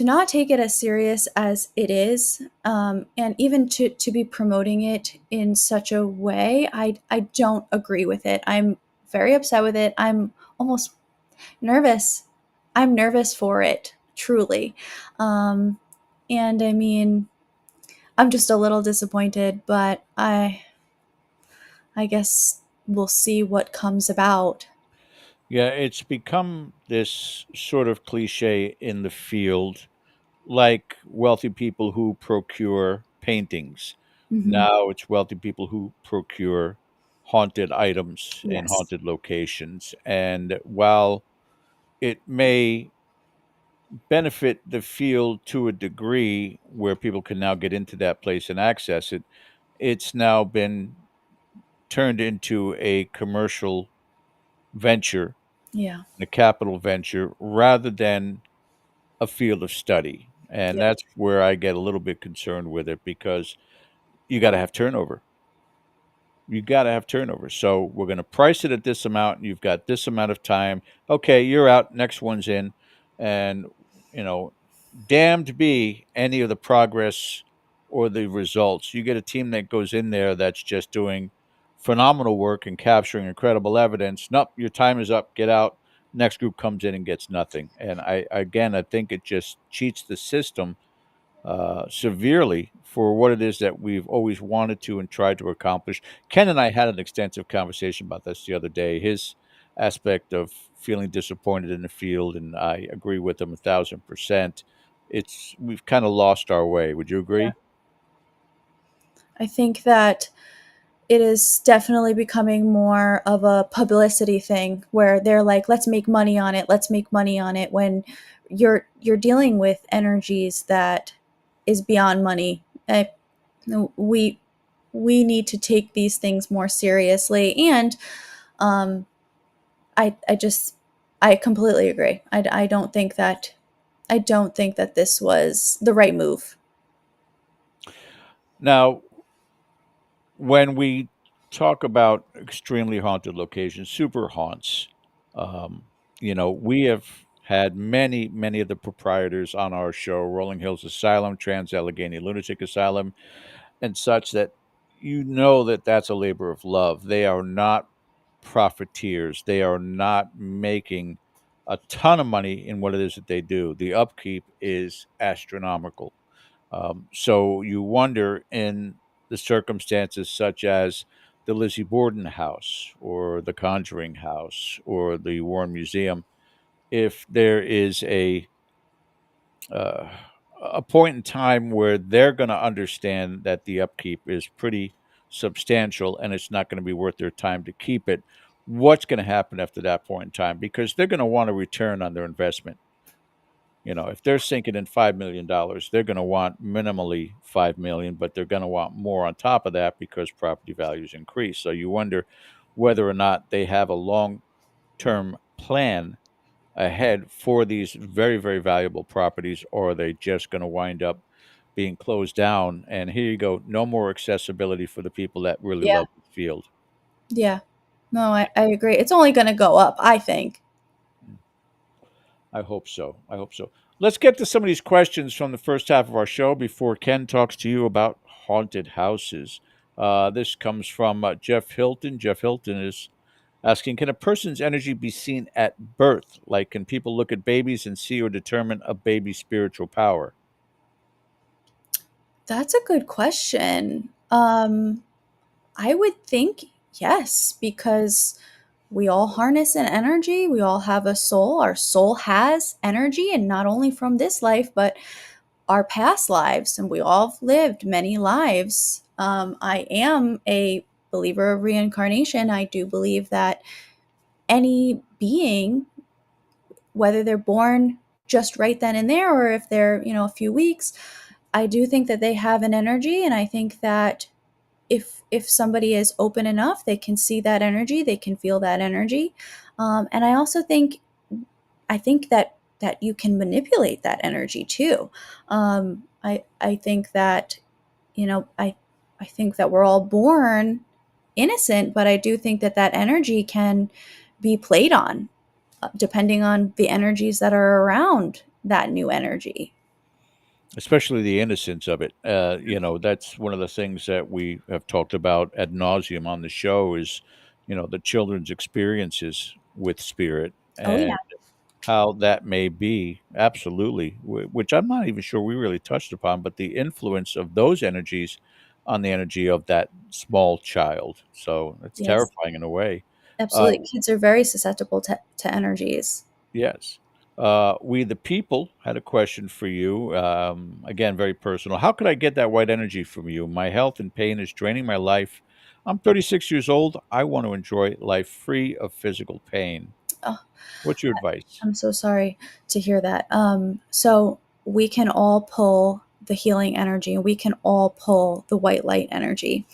not take it as serious as it is, and even to be promoting it in such a way, I don't agree with it. I'm very upset with it. I'm almost nervous. I'm nervous for it, truly. And I mean, I'm just a little disappointed, but I guess we'll see what comes about. Yeah, it's become this sort of cliche in the field, like wealthy people who procure paintings. Hmm. Now it's wealthy people who procure haunted items in Yes. haunted locations. And while it may benefit the field to a degree where people can now get into that place and access it, it's now been turned into a commercial venture, Yeah. a capital venture, rather than a field of study. And Yeah. that's where I get a little bit concerned with it because you got to have turnover. You got to have turnover. So we're going to price it at this amount, and you've got this amount of time. Okay, you're out. Next one's in, and you know, damned be any of the progress or the results. You get a team that goes in there that's just doing phenomenal work and capturing incredible evidence. Nope, your time is up. Get out. Next group comes in and gets nothing. And I think it just cheats the system severely for what it is that we've always wanted to and tried to accomplish. Ken and I had an extensive conversation about this the other day. His aspect of feeling disappointed in the field, and I agree with him 1,000%. It's we've kind of lost our way. Would you Yeah. agree? I think that it is definitely becoming more of a publicity thing where they're like, let's make money on it, let's make money on it, when you're dealing with energies that is beyond money. We we need to take these things more seriously. And um I just I completely agree. I don't think that this was the right move. Now, when we talk about extremely haunted locations, super haunts, um, we have had many of the proprietors on our show, Rolling Hills Asylum, Trans Allegheny Lunatic Asylum, and such, that that that's a labor of love. They are not profiteers. They are not making a ton of money in what it is that they do. The upkeep is astronomical. So you wonder, in the circumstances such as the Lizzie Borden house or the Conjuring house or the Warren Museum, if there is uh, a point in time where they're going to understand that the upkeep is pretty substantial and it's not going to be worth their time to keep it. What's going to happen after that point in time? Because they're going to want a return on their investment. If they're sinking in $5 million, they're going to want minimally 5 million, but they're going to want more on top of that because property values increase. So you wonder whether or not they have a long-term plan ahead for these very, very valuable properties, or are they just going to wind up being closed down? And here you go, no more accessibility for the people that really Yeah. love the field. Yeah. No, I agree. It's only going to go up, I think. I hope so. I hope so. Let's get to some of these questions from the first half of our show before Ken talks to you about haunted houses. This comes from Jeff Hilton. Jeff Hilton is asking, can a person's energy be seen at birth? Like, can people look at babies and see or determine a baby's spiritual power? That's a good question. I would think yes, because we all harness an energy. We all have a soul. Our soul has energy, and not only from this life, but our past lives. And we all have lived many lives. I am a believer of reincarnation. I do believe that any being, whether they're born just right then and there or if they're, a few weeks, I do think that they have an energy. And I think that if somebody is open enough, they can see that energy, they can feel that energy. And I think that you can manipulate that energy too. I think that, I think that we're all born innocent, but I do think that that energy can be played on, depending on the energies that are around that new energy. Especially the innocence of it. That's one of the things that we have talked about ad nauseum on the show is, the children's experiences with spirit Oh yeah. and how that may be. Absolutely. Which I'm not even sure we really touched upon, but the influence of those energies on the energy of that small child. So it's Yes. terrifying in a way. Absolutely. Kids are very susceptible to energies. Yes. We the people had a question for you. Again, very personal. How could I get that white energy from you? My health and pain is draining my life. I'm 36 years old. I want to enjoy life free of physical pain. Oh, What's your advice? I'm so sorry to hear that. So we can all pull the healing energy, and we can all pull the white light energy.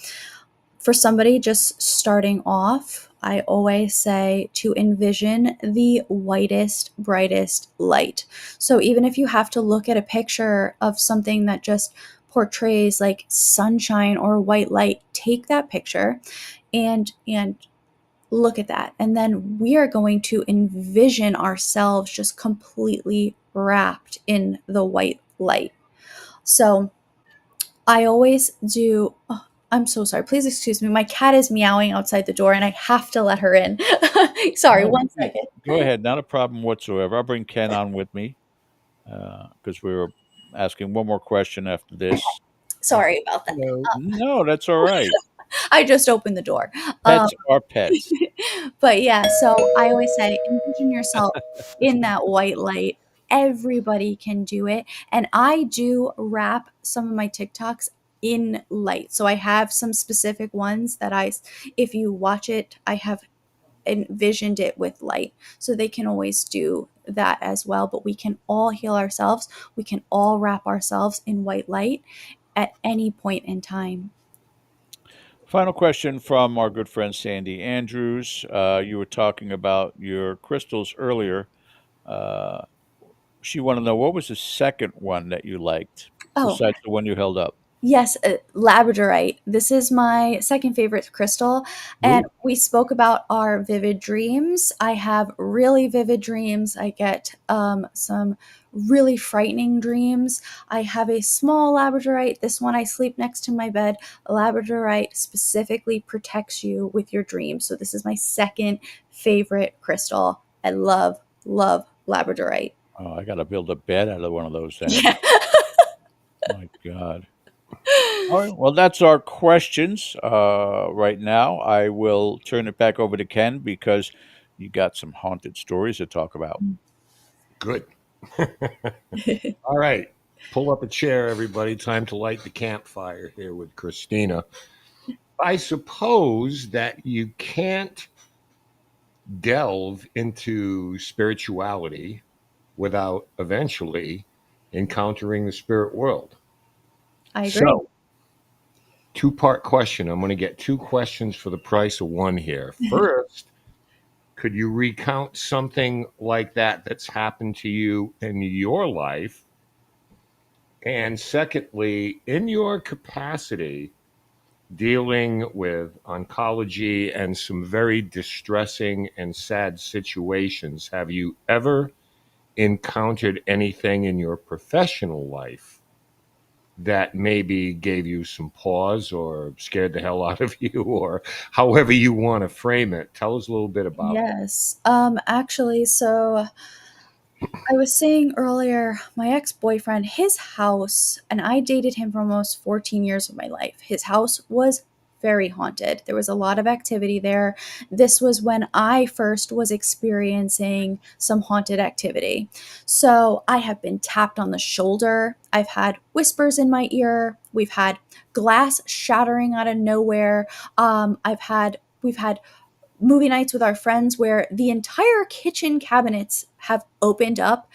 For somebody just starting off, I always say to envision the whitest, brightest light. So even if you have to look at a picture of something that just portrays like sunshine or white light, take that picture and look at that. And then we are going to envision ourselves just completely wrapped in the white light. So I always do. Oh, I'm so sorry. Please excuse me. My cat is meowing outside the door and I have to let her in. Sorry, No, one second. go ahead. Not a problem whatsoever. I'll bring Ken on with me because we were asking one more question after this. Sorry about that. Hello. No, that's all right. I just opened the door. Um, Pets are pets. but yeah, so I always say envision yourself in that white light. Everybody can do it. And I do wrap some of my TikToks in light. So I have some specific ones that if you watch it, I have envisioned it with light. So they can always do that as well. But we can all heal ourselves. We can all wrap ourselves in white light at any point in time. Final question from our good friend Sandy Andrews. You were talking about your crystals earlier. Uh, she wanted to know what was the second one that you liked Oh, besides the one you held up? yes, labradorite. This is my second favorite crystal. And Ooh. we spoke about our vivid dreams. I have really vivid dreams. I get some really frightening dreams. I have a small labradorite. This one I sleep next to my bed. Labradorite specifically protects you with your dreams. So this is my second favorite crystal. I love, love labradorite. Oh, I got to build a bed out of one of those then. Yeah. My God. All right. Well, that's our questions right now. I will turn it back over to Ken because you got some haunted stories to talk about. Good. All right. Pull up a chair, everybody. Time to light the campfire here with Christina. I suppose that you can't delve into spirituality without eventually encountering the spirit world. I agree. So, two-part question. I'm going to get two questions for the price of one here. First, could you recount something like that that's happened to you in your life? And secondly, in your capacity dealing with oncology and some very distressing and sad situations, have you ever encountered anything in your professional life that maybe gave you some pause or scared the hell out of you, or however you want to frame it? Tell us a little bit about that. Yes. Actually, so I was saying earlier, my ex-boyfriend, his house, and I dated him for almost 14 years of my life. His house was very haunted. There was a lot of activity there. This was when I first was experiencing some haunted activity. So I have been tapped on the shoulder. I've had whispers in my ear. We've had glass shattering out of nowhere. We've had movie nights with our friends where the entire kitchen cabinets have opened up.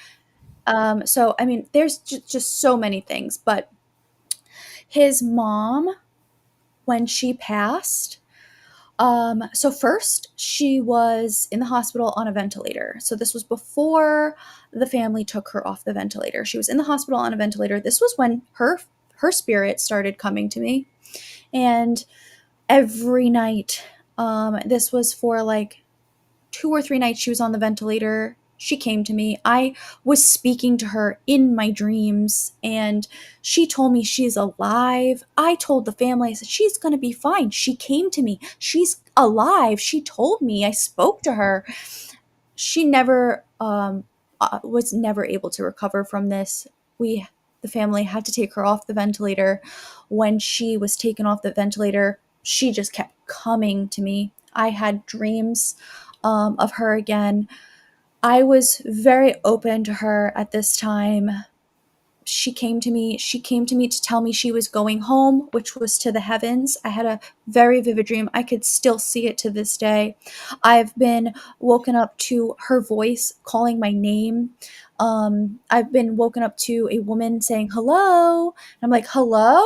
So, I mean, there's just so many things. But his mom, when she passed, so first she was in the hospital on a ventilator. So this was before the family took her off the ventilator. She was in the hospital on a ventilator. This was when her spirit started coming to me, and every night, this was for like 2 or 3 nights she was on the ventilator. She came to me. I was speaking to her in my dreams, and she told me she's alive. I told the family, I said, she's going to be fine. She came to me. She's alive. She told me. I spoke to her. She never was never able to recover from this. The family had to take her off the ventilator. When she was taken off the ventilator, she just kept coming to me. I had dreams of her again. I was very open to her at this time. She came to me to tell me she was going home, which was to the heavens. I had a very vivid dream. I could still see it to this day. I've been woken up to her voice calling my name. I've been woken up to a woman saying hello. I'm like, hello.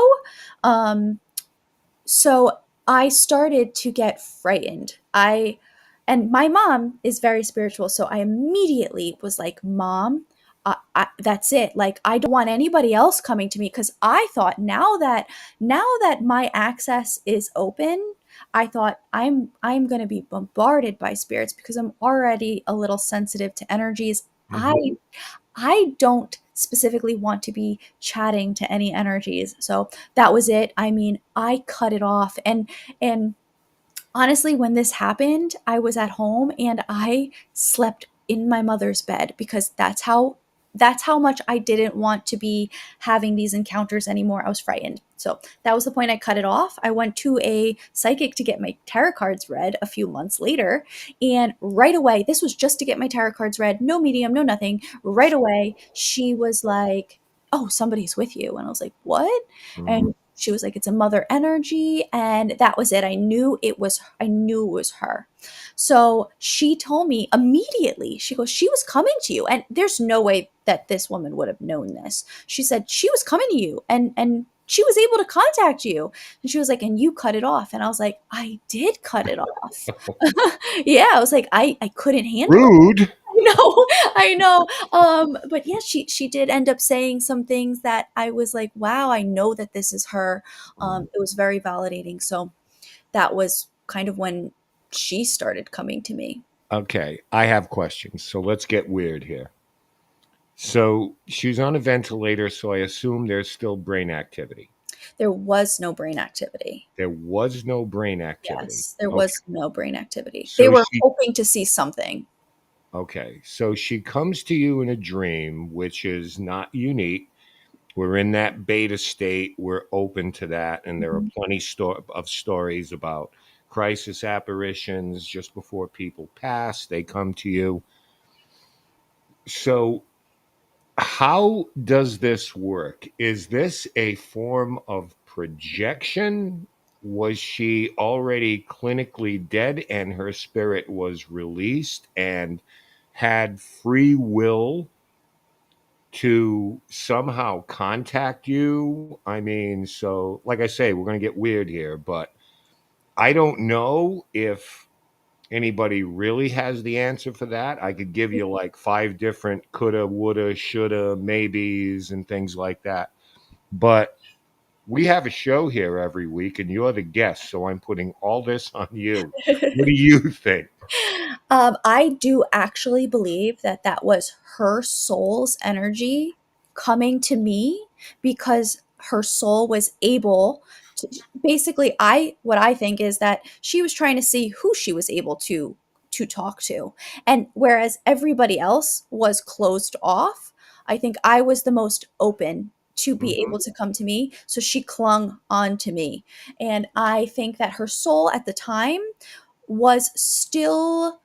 So I started to get frightened. And my mom is very spiritual, so I immediately was like, "Mom, that's it. Like, I don't want anybody else coming to me," because I thought now that my access is open, I thought I'm going to be bombarded by spirits because I'm already a little sensitive to energies. I Mhm. I don't specifically want to be chatting to any energies. So that was it. I mean, I cut it off. And honestly, when this happened, I was at home and I slept in my mother's bed because that's how much I didn't want to be having these encounters anymore. I was frightened. So that was the point I cut it off. I went to a psychic to get my tarot cards read a few months later. And right away, this was just to get my tarot cards read, no medium, no nothing. Right away, she was like, "Oh, somebody's with you." And I was like, "What?" Mhm. And she was like, "It's a mother energy." And that was it. I knew it was her. So she told me immediately, she goes, "She was coming to you." And there's no way that this woman would have known this. She said, "She was coming to you and she was able to contact you." And she was like, "And you cut it off." And I was like, "I did cut it off." Yeah. I was like, I couldn't handle it. Rude. No, I know. But yeah, she did end up saying some things that I was like, wow, I know that this is her. It was very validating. So that was kind of when she started coming to me. Okay, I have questions. So let's get weird here. So she's on a ventilator, so I assume there's still brain activity. There was no brain activity. There was no brain activity. Yes, there Okay. was no brain activity. They So were she hoping to see something. okay. So she comes to you in a dream, which is not unique. We're in that beta state. We're open to that, and there are Mhm. plenty of stories about crisis apparitions just before people pass. They come to you. So how does this work? Is this a form of projection? Was she already clinically dead and her spirit was released and had free will to somehow contact you? I mean, so like I say, we're going to get weird here, but I don't know if anybody really has the answer for that. I could give you like five different coulda, woulda, shoulda, maybes, and things like that. But we have a show here every week, and you're the guest, so I'm putting all this on you. What do you think? I do actually believe that that was her soul's energy coming to me because her soul was able to basically what I think is that she was trying to see who she was able to talk to. And whereas everybody else was closed off, I think I was the most open to be Mhm. able to come to me. So she clung on to me. And I think that her soul at the time was still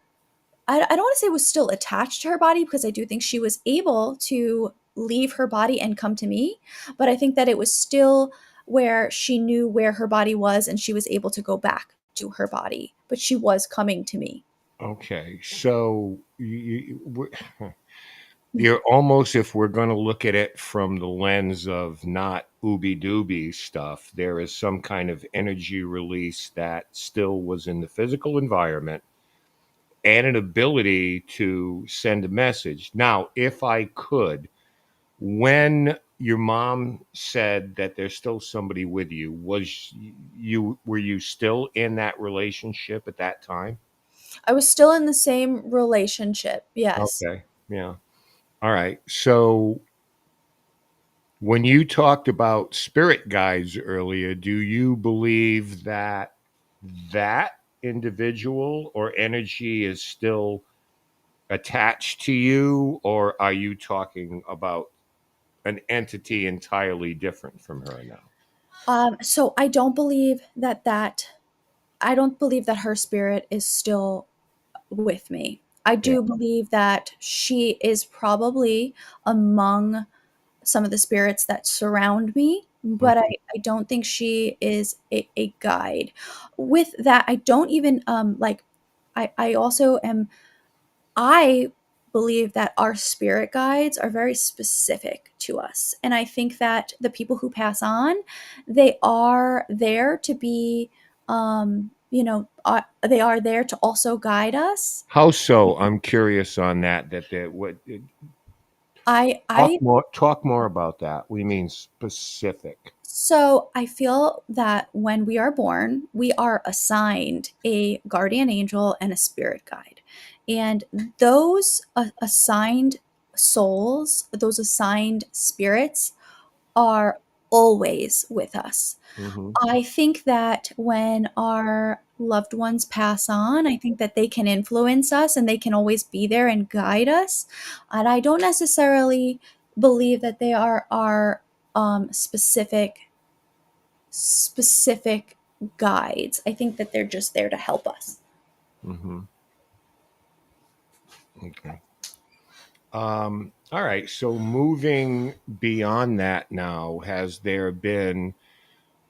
I don't want to say was still attached to her body because I do think she was able to leave her body and come to me, but I think that it was still where she knew where her body was and she was able to go back to her body, but she was coming to me. Okay, so you're almost, if we're going to look at it from the lens of not ooby dooby stuff, there is some kind of energy release that still was in the physical environment and an ability to send a message. Now, if I could, when your mom said that there's still somebody with you, were you still in that relationship at that time? I was still in the same relationship. Yes. Okay. Yeah. All right. So when you talked about spirit guides earlier, do you believe that that individual or energy is still attached to you, or are you talking about an entity entirely different from her now? So I don't believe that I don't believe that her spirit is still with me. I Yeah. do believe that she is probably among some of the spirits that surround me, but Mhm. I don't think she is a guide. With that, I don't even like I also am I believe that our spirit guides are very specific to us. And I think that the people who pass on, they are there to be, they are there to also guide us. How so? I'm curious on that. I Talk more about that. We mean specific. So I feel that when we are born, we are assigned a guardian angel and a spirit guide. And those assigned souls, those assigned spirits are always with us. Hmm. I think that when our loved ones pass on, I think that they can influence us and they can always be there and guide us. And I don't necessarily believe that they are our specific guides. I think that they're just there to help us. Hmm. Okay. All right. So moving beyond that now, has there been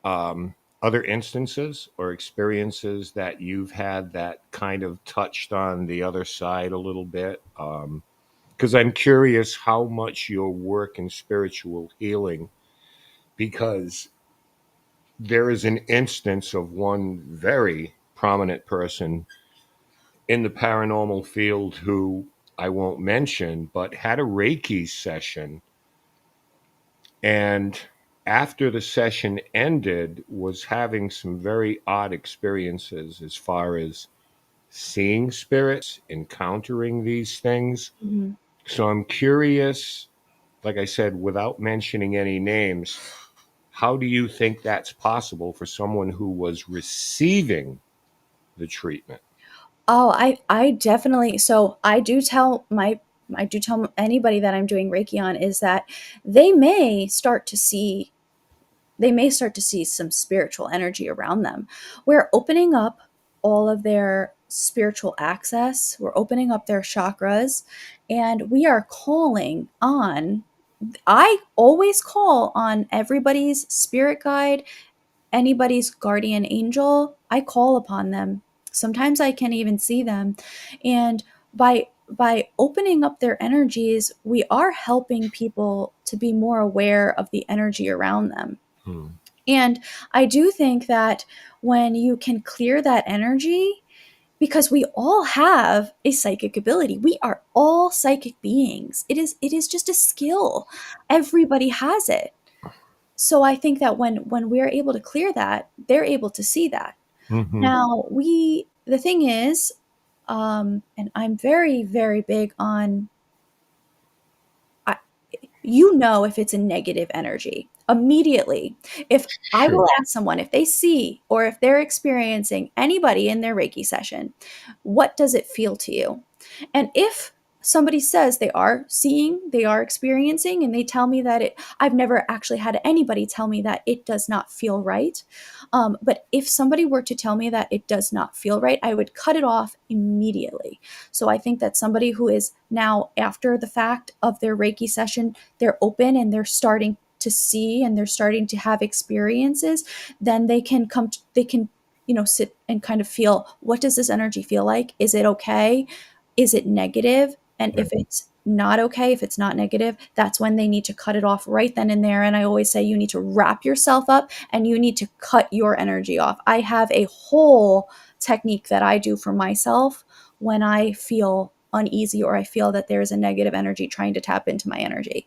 other instances or experiences that you've had that kind of touched on the other side a little bit? Because I'm curious how much your work in spiritual healing, because there is an instance of one very prominent person in the paranormal field who I won't mention, but had a Reiki session, and after the session ended was having some very odd experiences as far as seeing spirits, encountering these things. Mhm. So I'm curious, like I said, without mentioning any names, how do you think that's possible for someone who was receiving the treatment? Oh, I definitely so I do tell anybody that I'm doing Reiki on is that they may start to see they may start to see some spiritual energy around them. We're opening up all of their spiritual access. We're opening up their chakras and we are calling on I always call on everybody's spirit guide, anybody's guardian angel. I call upon them. Sometimes I can even see them. And by opening up their energies, we are helping people to be more aware of the energy around them. Hmm. And I do think that when you can clear that energy, because we all have a psychic ability. We are all psychic beings. It is just a skill. Everybody has it. So I think that when we're able to clear that, they're able to see that. Hmm. Now, we the thing is, and I'm very, very big on I, if it's a negative energy immediately. If I Sure. will ask someone if they see or if they're experiencing anybody in their Reiki session, what does it feel to you? And if somebody says they are seeing, they are experiencing, and they tell me that I've never actually had anybody tell me that it does not feel right. But if somebody were to tell me that it does not feel right, I would cut it off immediately. So I think that somebody who is now after the fact of their Reiki session, they're open and they're starting to see and they're starting to have experiences, then they can they can, sit and kind of feel, what does this energy feel like? Is it okay? Is it negative? And if Right. it's not okay, if it's not negative, that's when they need to cut it off right then and there. And I always say you need to wrap yourself up and you need to cut your energy off. I have a whole technique that I do for myself when I feel uneasy or I feel that there's a negative energy trying to tap into my energy.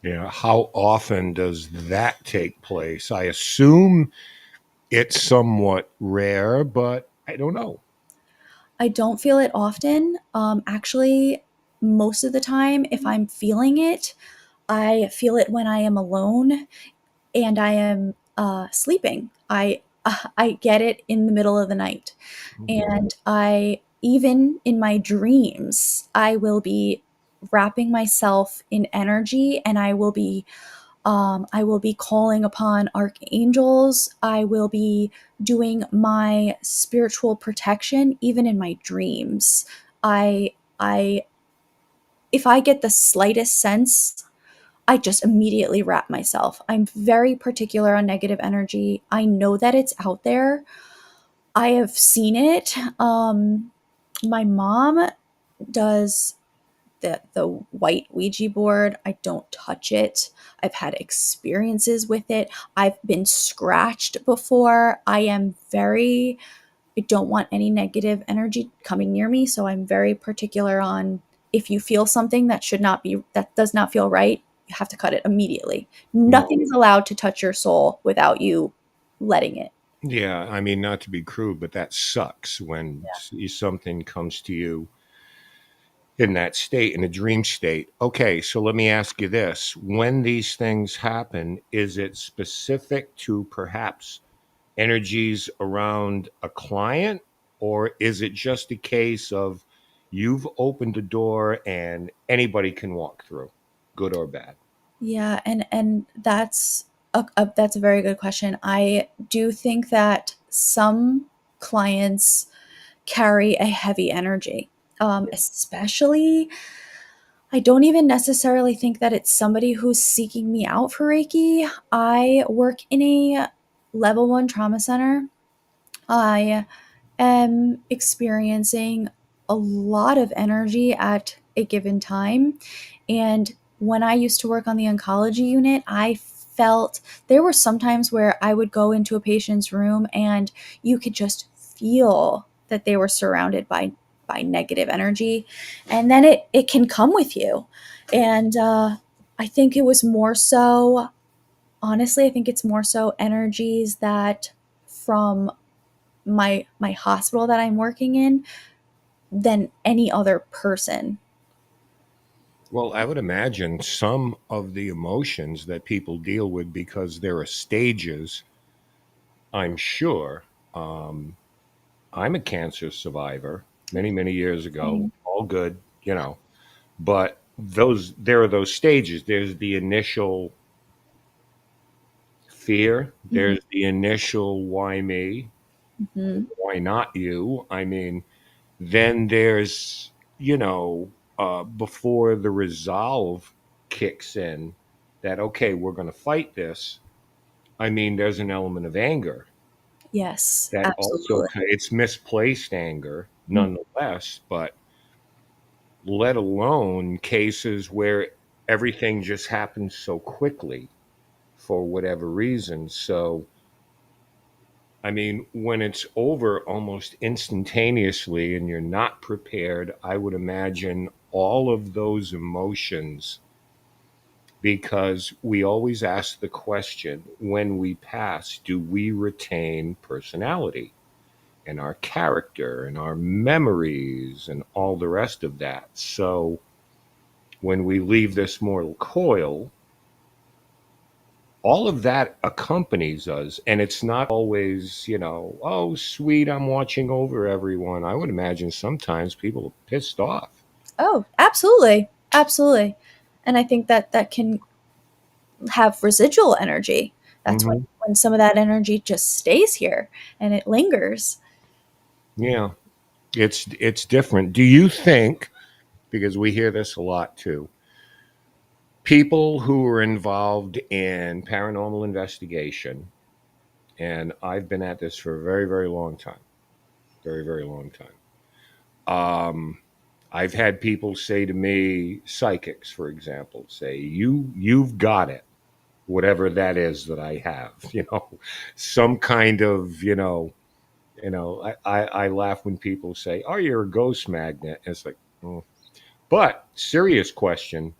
Yeah. How often does that take place? I assume it's somewhat rare, but I don't know. I don't feel it often. Actually, most of the time, if I'm feeling it, I feel it when I am alone and I am sleeping. I get it in the middle of the night, Mhm. and I even in my dreams I will be wrapping myself in energy, and I will be I will be calling upon archangels. I will be doing my spiritual protection even in my dreams. I if I get the slightest sense, I just immediately wrap myself. I'm very particular on negative energy. I know that it's out there. I have seen it. My mom does the white Ouija board. I don't touch it. I've had experiences with it. I've been scratched before. I don't want any negative energy coming near me, so I'm very particular on if you feel something that does not feel right, you have to cut it immediately. Nothing is allowed to touch your soul without you letting it. Yeah, I mean, not to be crude, but that sucks when something comes to you in that state, in a dream state. Okay, so let me ask you this. When these things happen, is it specific to perhaps energies around a client, or is it just a case of you've opened a door and anybody can walk through, good or bad? Yeah, and that's a very good question. I do think that some clients carry a heavy energy, especially. I don't even necessarily think that it's somebody who's seeking me out for Reiki. I work in a level 1 trauma center. I am experiencing a lot of energy at a given time. And when I used to work on the oncology unit, I felt there were some times where I would go into a patient's room and you could just feel that they were surrounded by negative energy. And then it can come with you. And I think it was more so, honestly, I think it's more so energies that from my hospital that I'm working in than any other person. Well, I would imagine some of the emotions that people deal with, because there are stages, I'm sure. Um, I'm a cancer survivor many, many years ago, Same. all good, you know, but there are those stages. There's the initial fear, Mhm, there's the initial why me, mhm. why not you? I mean, then there's, before the resolve kicks in that, okay, we're going to fight this. I mean, there's an element of anger Yes, that also, absolutely. it's misplaced anger Mm, nonetheless, but let alone cases where everything just happens so quickly for whatever reason. So, I mean, when it's over almost instantaneously and you're not prepared, I would imagine all of those emotions, because we always ask the question, when we pass, do we retain personality and our character and our memories and all the rest of that? So when we leave this mortal coil, all of that accompanies us, and it's not always, oh sweet, I'm watching over everyone. I would imagine sometimes people are pissed off. Oh, absolutely. Absolutely. And I think that that can have residual energy. That's Hmm. when some of that energy just stays here and it lingers. Yeah, it's different. Do you think, because we hear this a lot too, people who are involved in paranormal investigation, and I've been at this for a very, very long time, very, very long time. I've had people say to me, psychics, for example, say, you've got it, whatever that is that I have, some kind of, I laugh when people say, oh, you're a ghost magnet. And it's like, oh. But serious question,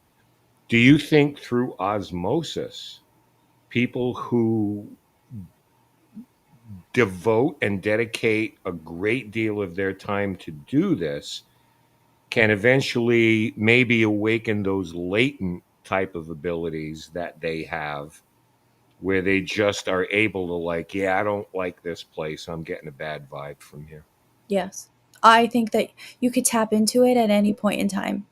do you think through osmosis, people who devote and dedicate a great deal of their time to do this can eventually maybe awaken those latent type of abilities that they have, where they just are able to, like, yeah, I don't like this place, I'm getting a bad vibe from here? Yes. I think that you could tap into it at any point in time.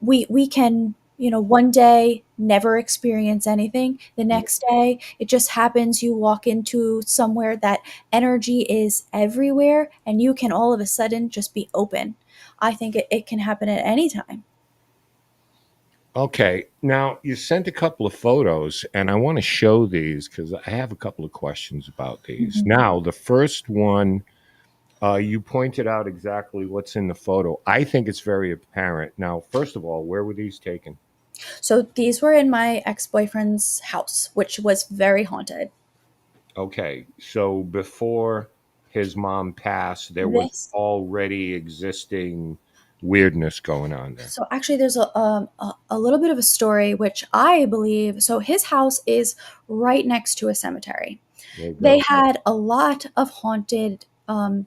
We can. one day never experience anything. The next day, it just happens you walk into somewhere that energy is everywhere and you can all of a sudden just be open. I think it can happen at any time. Okay. Now, you sent a couple of photos, and I want to show these because I have a couple of questions about these. Mhm. Now, the first one, you pointed out exactly what's in the photo. I think it's very apparent. Now, first of all, where were these taken? So these were in my ex-boyfriend's house, which was very haunted. Okay. So before his mom passed, there was This already existing weirdness going on there. So actually, there's a little bit of a story which I believe. So his house is right next to a cemetery. There you They go. had a lot of haunted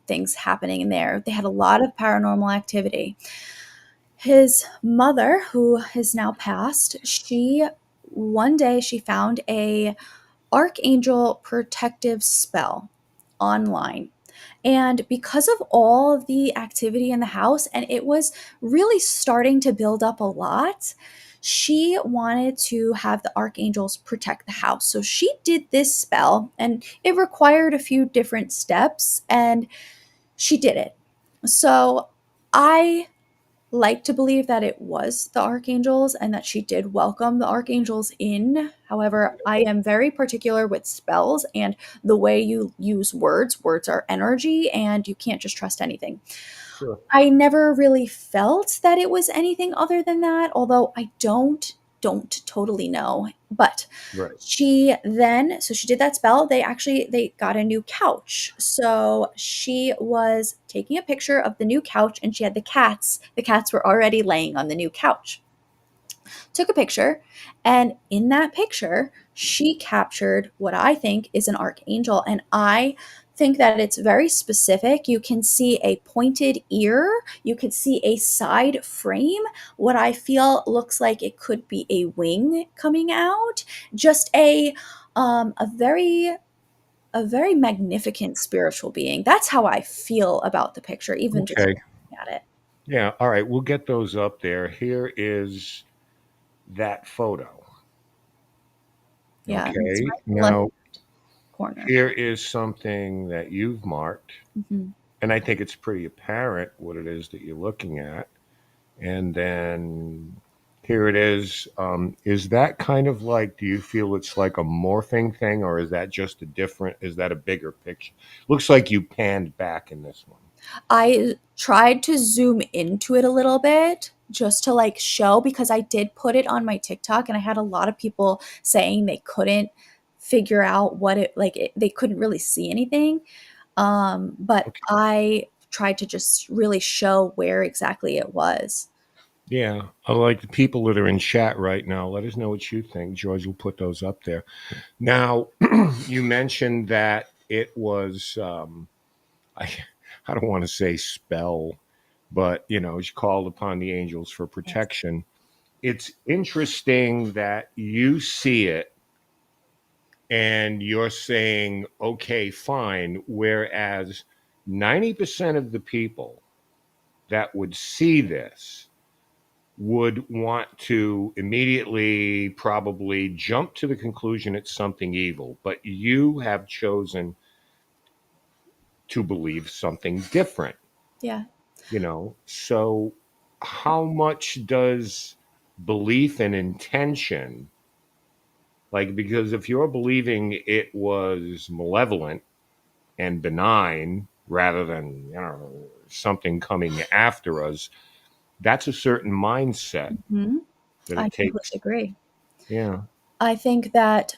things happening in there. They had a lot of paranormal activity. His mother, who has now passed, she one day she found a archangel protective spell online. And because of all of the activity in the house, and it was really starting to build up a lot, she wanted to have the archangels protect the house. So she did this spell, and it required a few different steps, and she did it. So I like to believe that it was the archangels and that she did welcome the archangels in. However, I am very particular with spells and the way you use words. Words are energy and you can't just trust anything. Sure. I never really felt that it was anything other than that, although I don't totally know. But Right. she did that spell. They got a new couch. So she was taking a picture of the new couch and she had the cats. The cats were already laying on the new couch. Took a picture, and in that picture, she captured what I think is an archangel. And I think that it's very specific. You can see a pointed ear, you could see a side frame, what I feel looks like it could be a wing coming out, just a very magnificent spiritual being. That's how I feel about the picture, even just Okay. looking at it. Yeah. All right. We'll get those up there. Here is that photo. Yeah, and it's Okay. right in the left Now, corner. here is something that you've marked, Mhm. and I think it's pretty apparent what it is that you're looking at. And then here it is. Is that kind of like, do you feel it's like a morphing thing, or is that just is that a bigger picture? Looks like you panned back in this one. I tried to zoom into it a little bit just to like show, because I did put it on my TikTok and I had a lot of people saying they couldn't figure out they couldn't really see anything. But Okay. I tried to just really show where exactly it was. Yeah. I like the people that are in chat right now. Let us know what you think. George will put those up there. Now, you mentioned that it was, I, I don't want to say spell, but, she called upon the angels for Yes. protection. It's interesting that you see it and you're saying, okay, fine. Whereas 90% of the people that would see this would want to immediately probably jump to the conclusion it's something evil. But you have chosen to believe something different, Yeah. So how much does belief and intention, like, because if you're believing it was malevolent and benign rather than something coming after us, that's a certain mindset Mhm. that I it completely takes. agree. Yeah. I think that,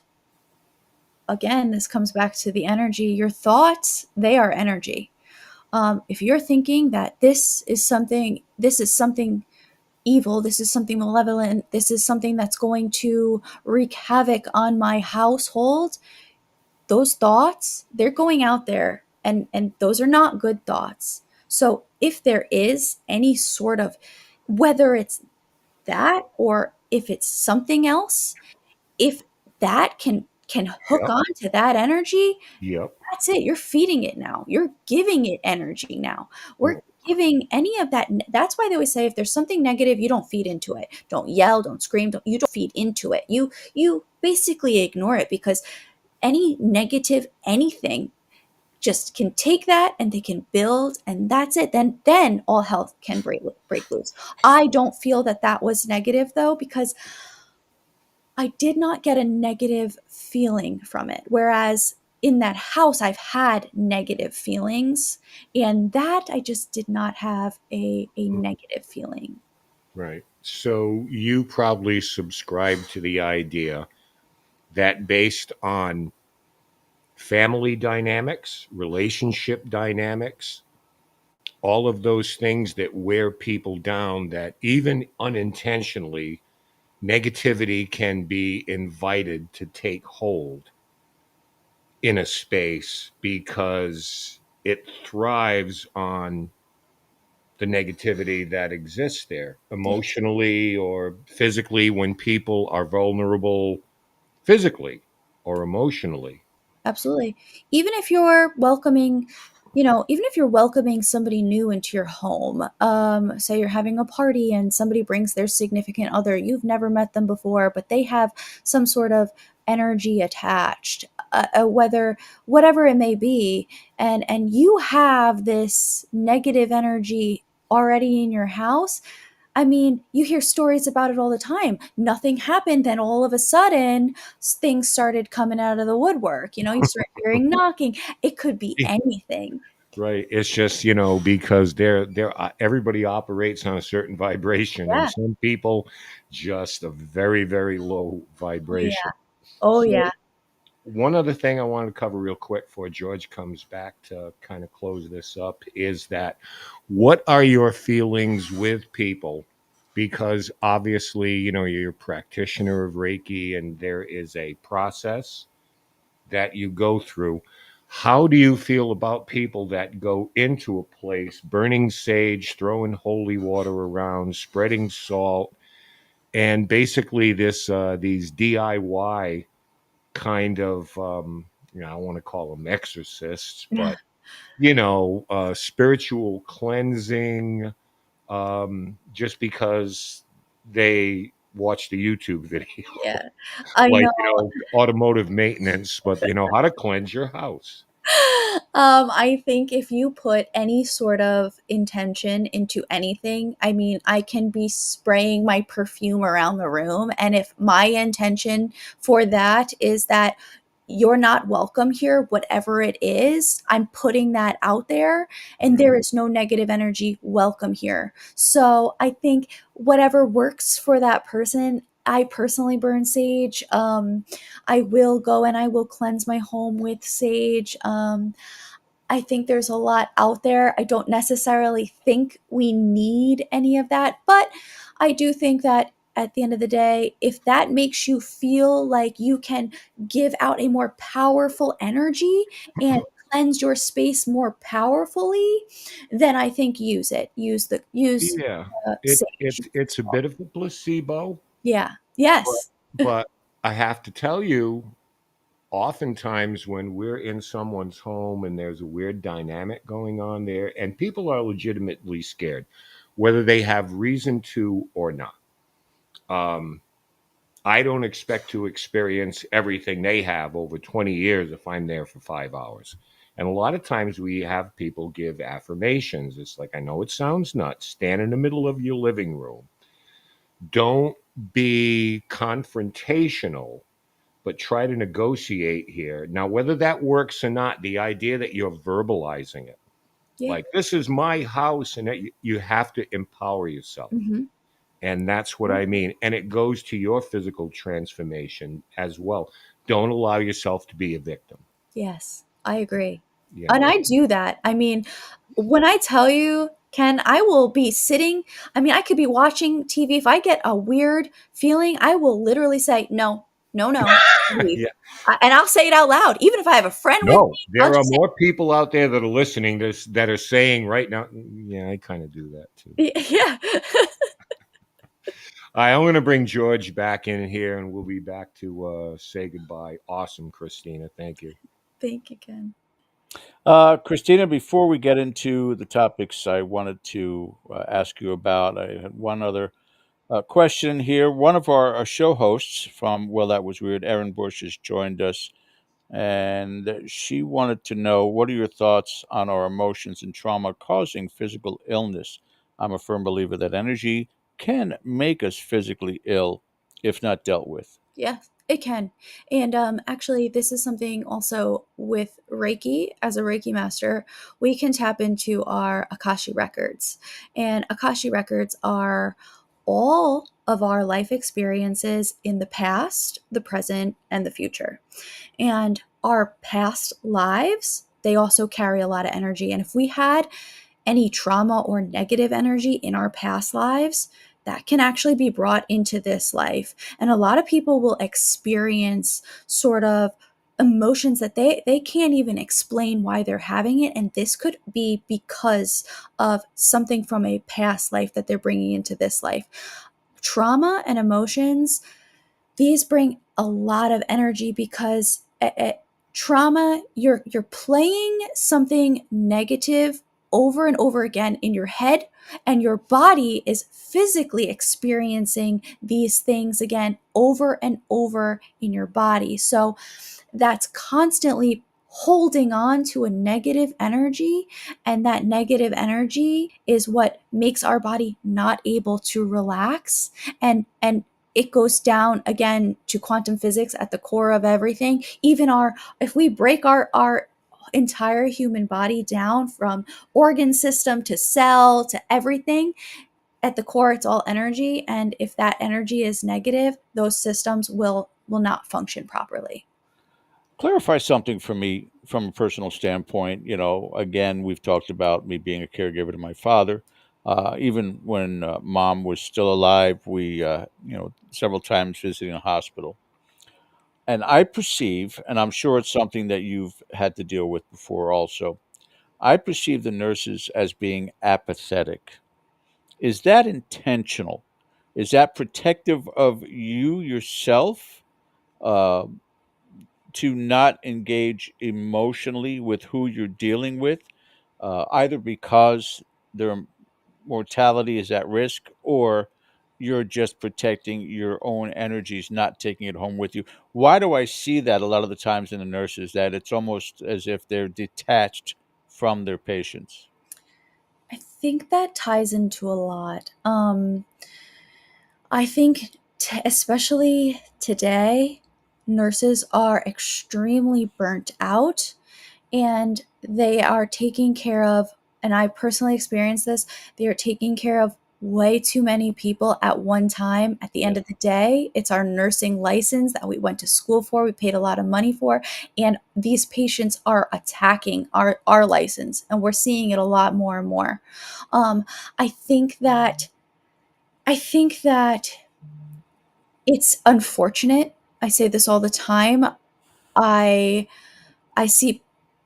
again, this comes back to the energy. Your thoughts, they are energy. If you're thinking that this is something evil, this is something malevolent, this is something that's going to wreak havoc on my household, those thoughts, they're going out there, and those are not good thoughts. So if there is any sort of, whether it's that or if it's something else, if that can hook Yep. on to that energy, Yep. that's it. You're feeding it now. You're giving it energy now. We're Yep. giving any of that. That's why they always say if there's something negative, you don't feed into it. Don't yell, don't scream, you don't feed into it. You basically ignore it, because any negative anything just can take that and they can build, and that's it. Then all health can break loose. I don't feel that that was negative though, because I did not get a negative feeling from it. Whereas in that house, I've had negative feelings, and that I just did not have a negative feeling. Right. So you probably subscribe to the idea that based on family dynamics, relationship dynamics, all of those things that wear people down, that even unintentionally, negativity can be invited to take hold in a space because it thrives on the negativity that exists there Yeah, emotionally or physically when people are vulnerable physically or emotionally. absolutely. Even if you're welcoming, even if you're welcoming somebody new into your home, say you're having a party and somebody brings their significant other, you've never met them before, but they have some sort of energy attached, whether whatever it may be, and you have this negative energy already in your house. I mean, you hear stories about it all the time. Nothing happened, then all of a sudden, things started coming out of the woodwork. You start hearing knocking. It could be anything. Right. It's just, because everybody operates on a certain vibration and Yeah. some people just a very, very low Oh, vibration. yeah. Oh, So yeah. one other thing I wanted to cover real quick before George comes back to kind of close this up is that what are your feelings with people? Because obviously, you're a practitioner of Reiki and there is a process that you go through. How do you feel about people that go into a place burning sage, throwing holy water around, spreading salt, and basically these DIY kind of I want to call them exorcists, Yeah. but spiritual cleansing, just because they watched a YouTube video, Yeah. I like know. automotive maintenance, but how to cleanse your house. I think if you put any sort of intention into anything, I mean, I can be spraying my perfume around the room. And if my intention for that is that you're not welcome here, whatever it is, I'm putting that out there, and there is no negative energy welcome here. So I think whatever works for that person. I personally burn sage. I will go and I will cleanse my home with sage. I think there's a lot out there. I don't necessarily think we need any of that, but I do think that at the end of the day, if that makes you feel like you can give out a more powerful energy and cleanse your space more powerfully, then I think use it. Use Yeah, sage. it's a bit of a placebo, Yeah. but Yes. I have to tell you, oftentimes when we're in someone's home and there's a weird dynamic going on there, and people are legitimately scared, whether they have reason to or not. Um, I don't expect to experience everything they have over 20 years if I'm there for 5 hours. And a lot of times we have people give affirmations. It's like, I know it sounds nuts. Stand in the middle of your living room. Don't be confrontational, but try to negotiate here. Now, whether that works or not, the idea that you're verbalizing it, Yeah. like, this is my house, and that you have to empower yourself. Mhm. And that's what I mean. And it goes to your physical transformation as well. Don't allow yourself to be a victim. Yes, I agree. You And know, I do that. I mean, when I tell you, Ken, I will be sitting, I mean, I could be watching TV. If I get a weird feeling, I will literally say, no, no, no, leave. yeah. And I'll say it out loud. Even if I have a friend with No, me, I'll there are just say, more people out there that are listening this that are saying right now, yeah, I kind of do that too. yeah. I'm going to bring George back in here and we'll be back to say goodbye. Awesome, Christina. Thank you. Thank you, Ken. Christina, before we get into the topics I wanted to ask you about, I had one other question here. One of our show hosts from Well, That Was Weird, Erin Bush, has joined us, and she wanted to know, what are your thoughts on our emotions and trauma causing physical illness? I'm a firm believer that energy can make us physically ill if not dealt with. Yeah, it can. And actually, this is something also with Reiki. As a Reiki master, we can tap into our Akashi records. And Akashi records are all of our life experiences in the past, the present, and the future. And our past lives, they also carry a lot of energy. And if we had any trauma or negative energy in our past lives, that can actually be brought into this life. And a lot of people will experience sort of emotions that they can't even explain why they're having it. And this could be because of something from a past life that they're bringing into this life. Trauma and emotions, these bring a lot of energy because trauma, you're playing something negative over and over again in your head, and your body is physically experiencing these things again over and over in your body. So that's constantly holding on to a negative energy, and that negative energy is what makes our body not able to relax. And it goes down again to quantum physics at the core of everything. Even our, if we break our entire human body down from organ system to cell to everything, at the core it's all energy. And if that energy is negative, those systems will not function properly. Clarify something for me from a personal standpoint. Again, we've talked about me being a caregiver to my father. Even when mom was still alive, we, several times visiting a hospital. And I perceive, and I'm sure it's something that you've had to deal with before also, I perceive the nurses as being apathetic. Is that intentional? Is that protective of you yourself? Uh, to not engage emotionally with who you're dealing with, either because their mortality is at risk, or you're just protecting your own energies, not taking it home with you. Why do I see that a lot of the times in the nurses, that it's almost as if they're detached from their patients? I think that ties into a lot. I think, especially today, nurses are extremely burnt out, and they are taking care of, and I personally experienced this, they are taking care of way too many people at one time. At the end Yeah. of the day, it's our nursing license that we went to school for, we paid a lot of money for, and these patients are attacking our license, and we're seeing it a lot more and more. Um, I think that I think that it's unfortunate. I say this all the time. I I see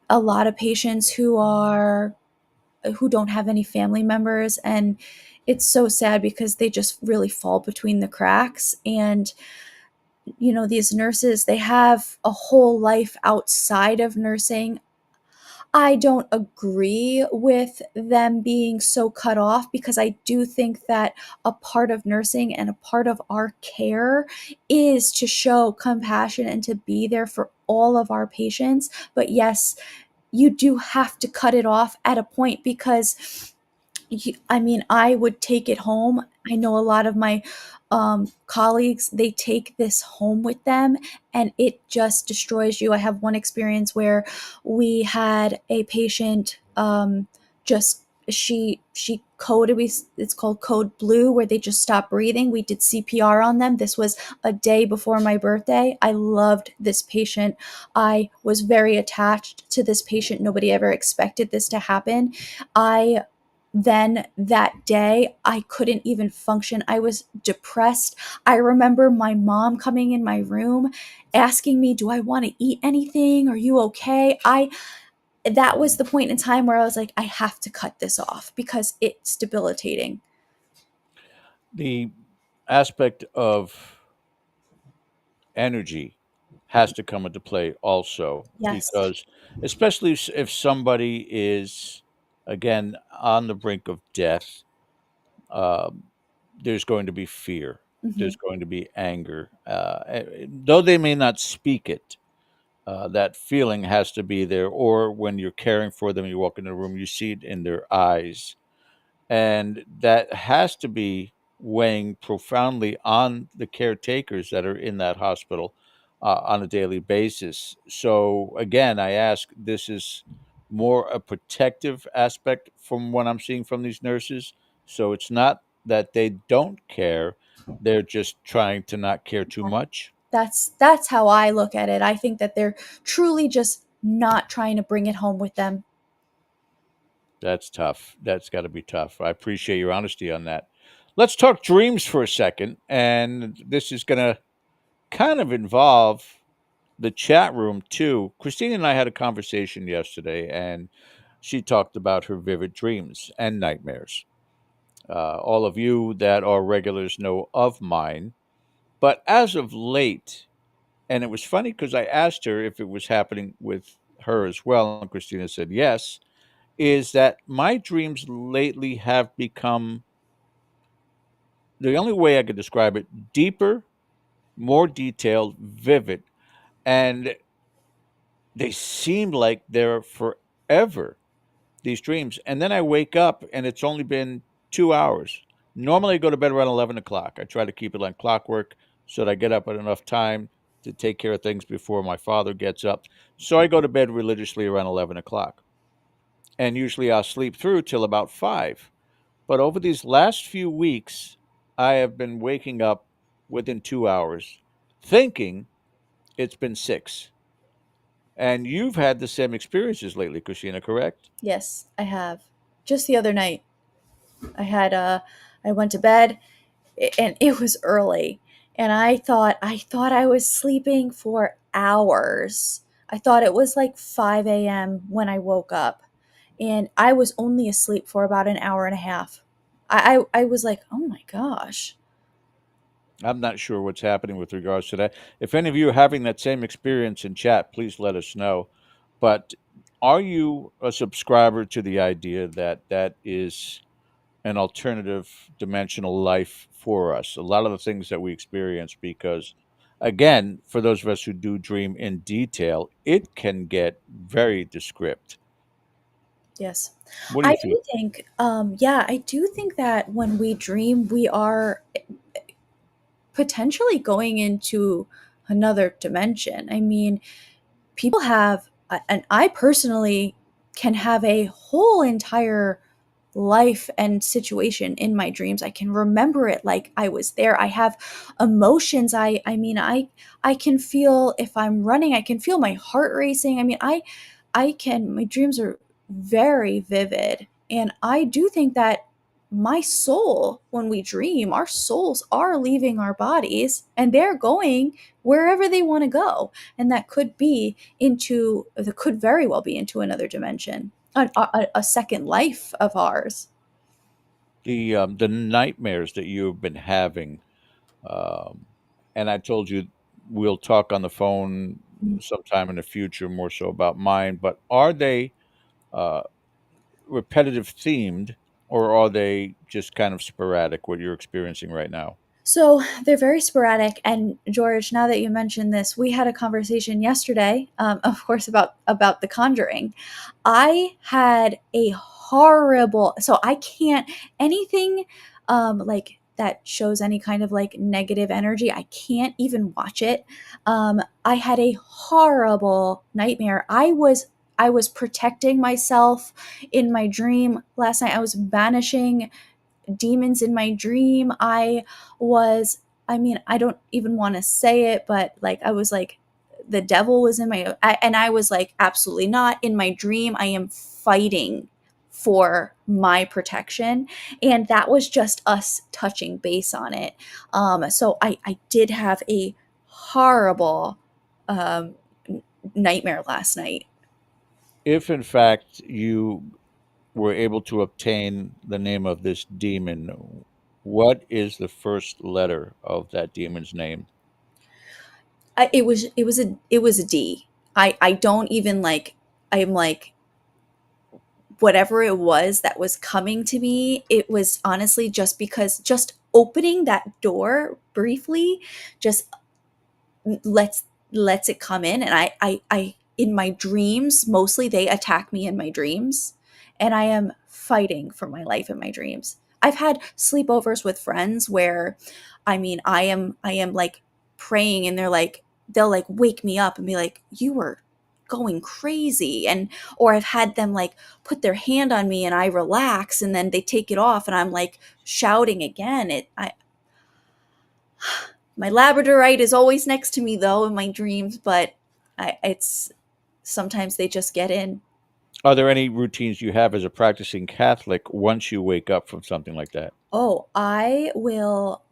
a lot of patients who don't have any family members, and it's so sad because they just really fall between the cracks. And these nurses, they have a whole life outside of nursing. I don't agree with them being so cut off, because I do think that a part of nursing and a part of our care is to show compassion and to be there for all of our patients. But yes, you do have to cut it off at a point, because I mean, I would take it home. I know a lot of my colleagues, they take this home with them, and it just destroys you. I have one experience where we had a patient, just she coded, it's called code blue, where they just stop breathing. We did CPR on them. This was a day before my birthday. I loved this patient. I was very attached to this patient. Nobody ever expected this to happen. I Then that day, I couldn't even function. I was depressed. I remember my mom coming in my room asking me, "Do I want to eat anything? Are you okay?" That was the point in time where I was like, I have to cut this off because it's debilitating. The aspect of energy has to come into play also, Yes. because especially if somebody is, again, on the brink of death, um, there's going to be fear, Hmm. there's going to be anger, though they may not speak it. That feeling has to be there, or when you're caring for them, you walk in the room, you see it in their eyes, and that has to be weighing profoundly on the caretakers that are in that hospital on a daily basis. So again, I ask, this is more a protective aspect from what I'm seeing from these nurses. So it's not that they don't care, they're just trying to not care too much. That's how I look at it. I think that they're truly just not trying to bring it home with them. That's tough. That's got to be tough. I appreciate your honesty on that. Let's talk dreams for a second. And this is going to kind of involve the chat room too. Christina and I had a conversation yesterday, and she talked about her vivid dreams and nightmares. All of you that are regulars know of mine. But as of late, and it was funny because I asked her if it was happening with her as well, and Christina said yes, is that my dreams lately have become, the only way I could describe it, deeper, more detailed, vivid, and they seem like they're forever, these dreams. And then I wake up and it's only been 2 hours. Normally I go to bed around 11 o'clock. I try to keep it like clockwork so that I get up at enough time to take care of things before my father gets up. So I go to bed religiously around 11 o'clock. And usually I'll sleep through till about 5. But over these last few weeks, I have been waking up within 2 hours, thinking it's been 6. And you've had the same experiences lately, Christina, correct? Yes, I have. Just the other night, I had I went to bed and it was early, and I thought I was sleeping for hours. I thought it was like 5 a.m. when I woke up, and I was only asleep for about an hour and a half. I was like, oh my gosh. I'm not sure what's happening with regards to that. If any of you are having that same experience in chat, please let us know. But are you a subscriber to the idea that that is an alternative dimensional life for us? A lot of the things that we experience, because, again, for those of us who do dream in detail, it can get very descriptive. Yes. What do you I feel? do think, yeah, I do think that when we dream, we are potentially going into another dimension. I mean, people have, and I personally can have a whole entire life and situation in my dreams. I can remember it like I was there. I have emotions. I can feel, if I'm running, I can feel my heart racing. I can, my dreams are very vivid. And I do think that my soul, when we dream, our souls are leaving our bodies and they're going wherever they want to go. And that could be into, that could very well be into another dimension, a second life of ours. The nightmares that you've been having, um, and I told you we'll talk on the phone sometime in the future more so about mine, but are they uh, repetitive themed, or are they just kind of sporadic, what you're experiencing right now? So they're very sporadic. And George, now that you mentioned this, we had a conversation yesterday, of course, about The Conjuring. I had a horrible. So I can't, anything like that shows any kind of like negative energy. I can't even watch it. I had a horrible nightmare. I was protecting myself in my dream last night. I was banishing demons in my dream. Was, I mean, I don't even want to say it, but like I was like, the devil was in and I was like, absolutely not. In my dream, I am fighting for my protection. And that was just us touching base on it. So I did have a horrible um, nightmare last night. If in fact you were able to obtain the name of this demon, what is the first letter of that demon's name? it was a D. I don't even like, I'm like, whatever it was that was coming to me, it was honestly just because just opening that door briefly just lets it come in. And I in my dreams, mostly they attack me in my dreams, and I am fighting for my life in my dreams. I've had sleepovers with friends where, I mean, I am like praying, and they'll like wake me up and be like, you were going crazy. And or I've had them like put their hand on me and I relax, and then they take it off and I'm like shouting again. My Labradorite is always next to me though in my dreams, but it's sometimes they just get in. Are there any routines you have as a practicing Catholic once you wake up from something like that? Oh, I will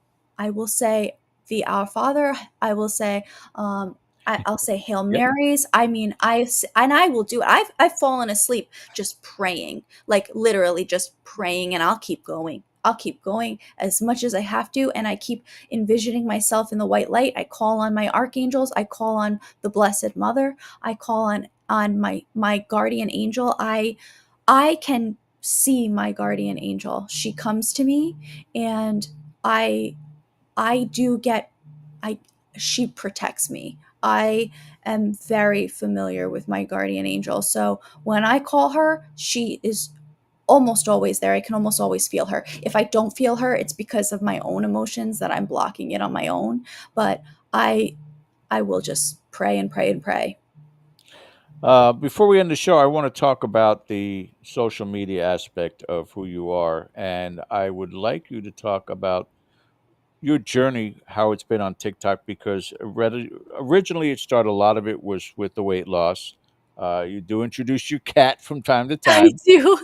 say the Our Father. I will say, I'll say Hail Yep. Marys. I mean, and I will do it. I've fallen asleep just praying, like literally just praying, and I'll keep going. I'll keep going as much as I have to, and I keep envisioning myself in the white light. I call on my archangels. I call on the Blessed Mother. I call on my guardian angel. I can see my guardian angel. She comes to me, and I do get, she protects me. I am very familiar with my guardian angel. So when I call her, she is almost always there. I can almost always feel her. If I don't feel her, it's because of my own emotions that I'm blocking it on my own. But I will just pray and pray and pray. Before we end the show, I want to talk about the social media aspect of who you are. And I would like you to talk about your journey, how it's been on TikTok, because originally it started, a lot of it was with the weight loss. You do introduce your cat from time to I time, do.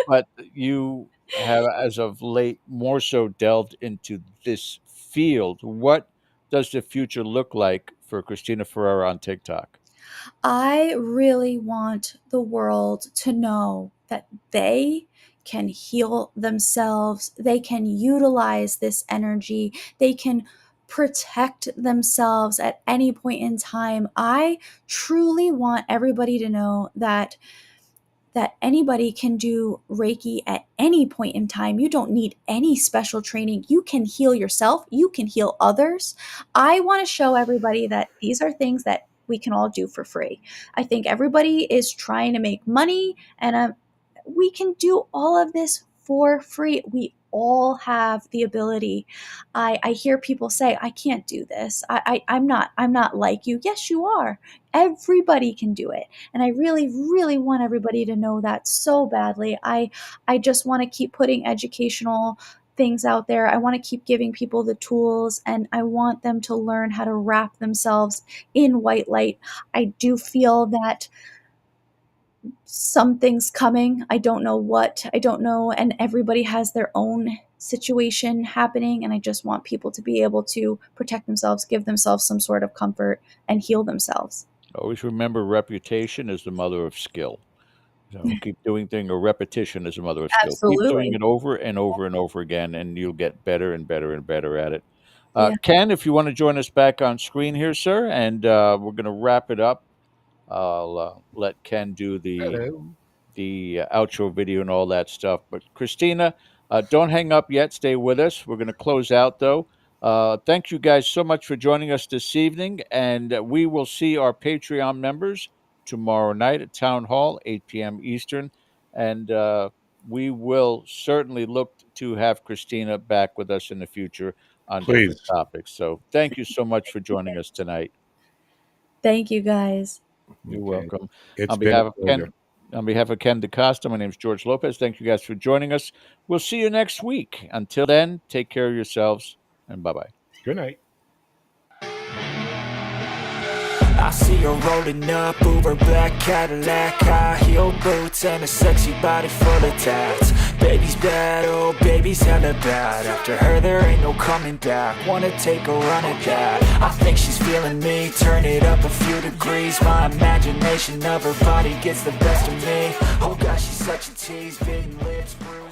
but you have, as of late, more so delved into this field. What does the future look like for Christina Ferrara on TikTok? I really want the world to know that they can heal themselves. They can utilize this energy. They can protect themselves at any point in time. I truly want everybody to know that anybody can do Reiki at any point in time. You don't need any special training. You can heal yourself. You can heal others. I want to show everybody that these are things that we can all do for free. I think everybody is trying to make money, and we can do all of this for free. We all have the ability. I hear people say, I can't do this. I'm not like you. Yes, you are. Everybody can do it. And I really, really want everybody to know that so badly. I just want to keep putting educational things out there. I want to keep giving people the tools, and I want them to learn how to wrap themselves in white light. I do feel that something's coming. I don't know what. I don't know. And everybody has their own situation happening. And I just want people to be able to protect themselves, give themselves some sort of comfort, and heal themselves. Always remember, reputation is the mother of skill. So keep doing things, or repetition is the mother of skill. Keep doing Absolutely. it over and over and over again, and you'll get better and better and better at it. Yeah. Ken, if you want to join us back on screen here, sir, and we're going to wrap it up. I'll let Ken do Hello. the outro video and all that stuff. But Christina, don't hang up yet. Stay with us. We're going to close out, though. Thank you guys so much for joining us this evening, and we will see our Patreon members tomorrow night at Town Hall, 8 p.m. Eastern, and we will certainly look to have Christina back with us in the future on different Please. topics. So thank you so much for joining us tonight. Thank you guys. You're Okay. welcome. It's On been a behalf of pleasure. Ken DaCosta, my name is George Lopez. Thank you guys for joining us. We'll see you next week. Until then, take care of yourselves, and bye-bye. Good night. I see her rolling up, Uber black Cadillac, high heel boots and a sexy body full of tats. Baby's bad, oh baby's hella bad. After her there ain't no coming back. Wanna take a run at that. I think she's feeling me, turn it up a few degrees. My imagination of her body gets the best of me. Oh gosh, she's such a tease, bitten lips, bruised.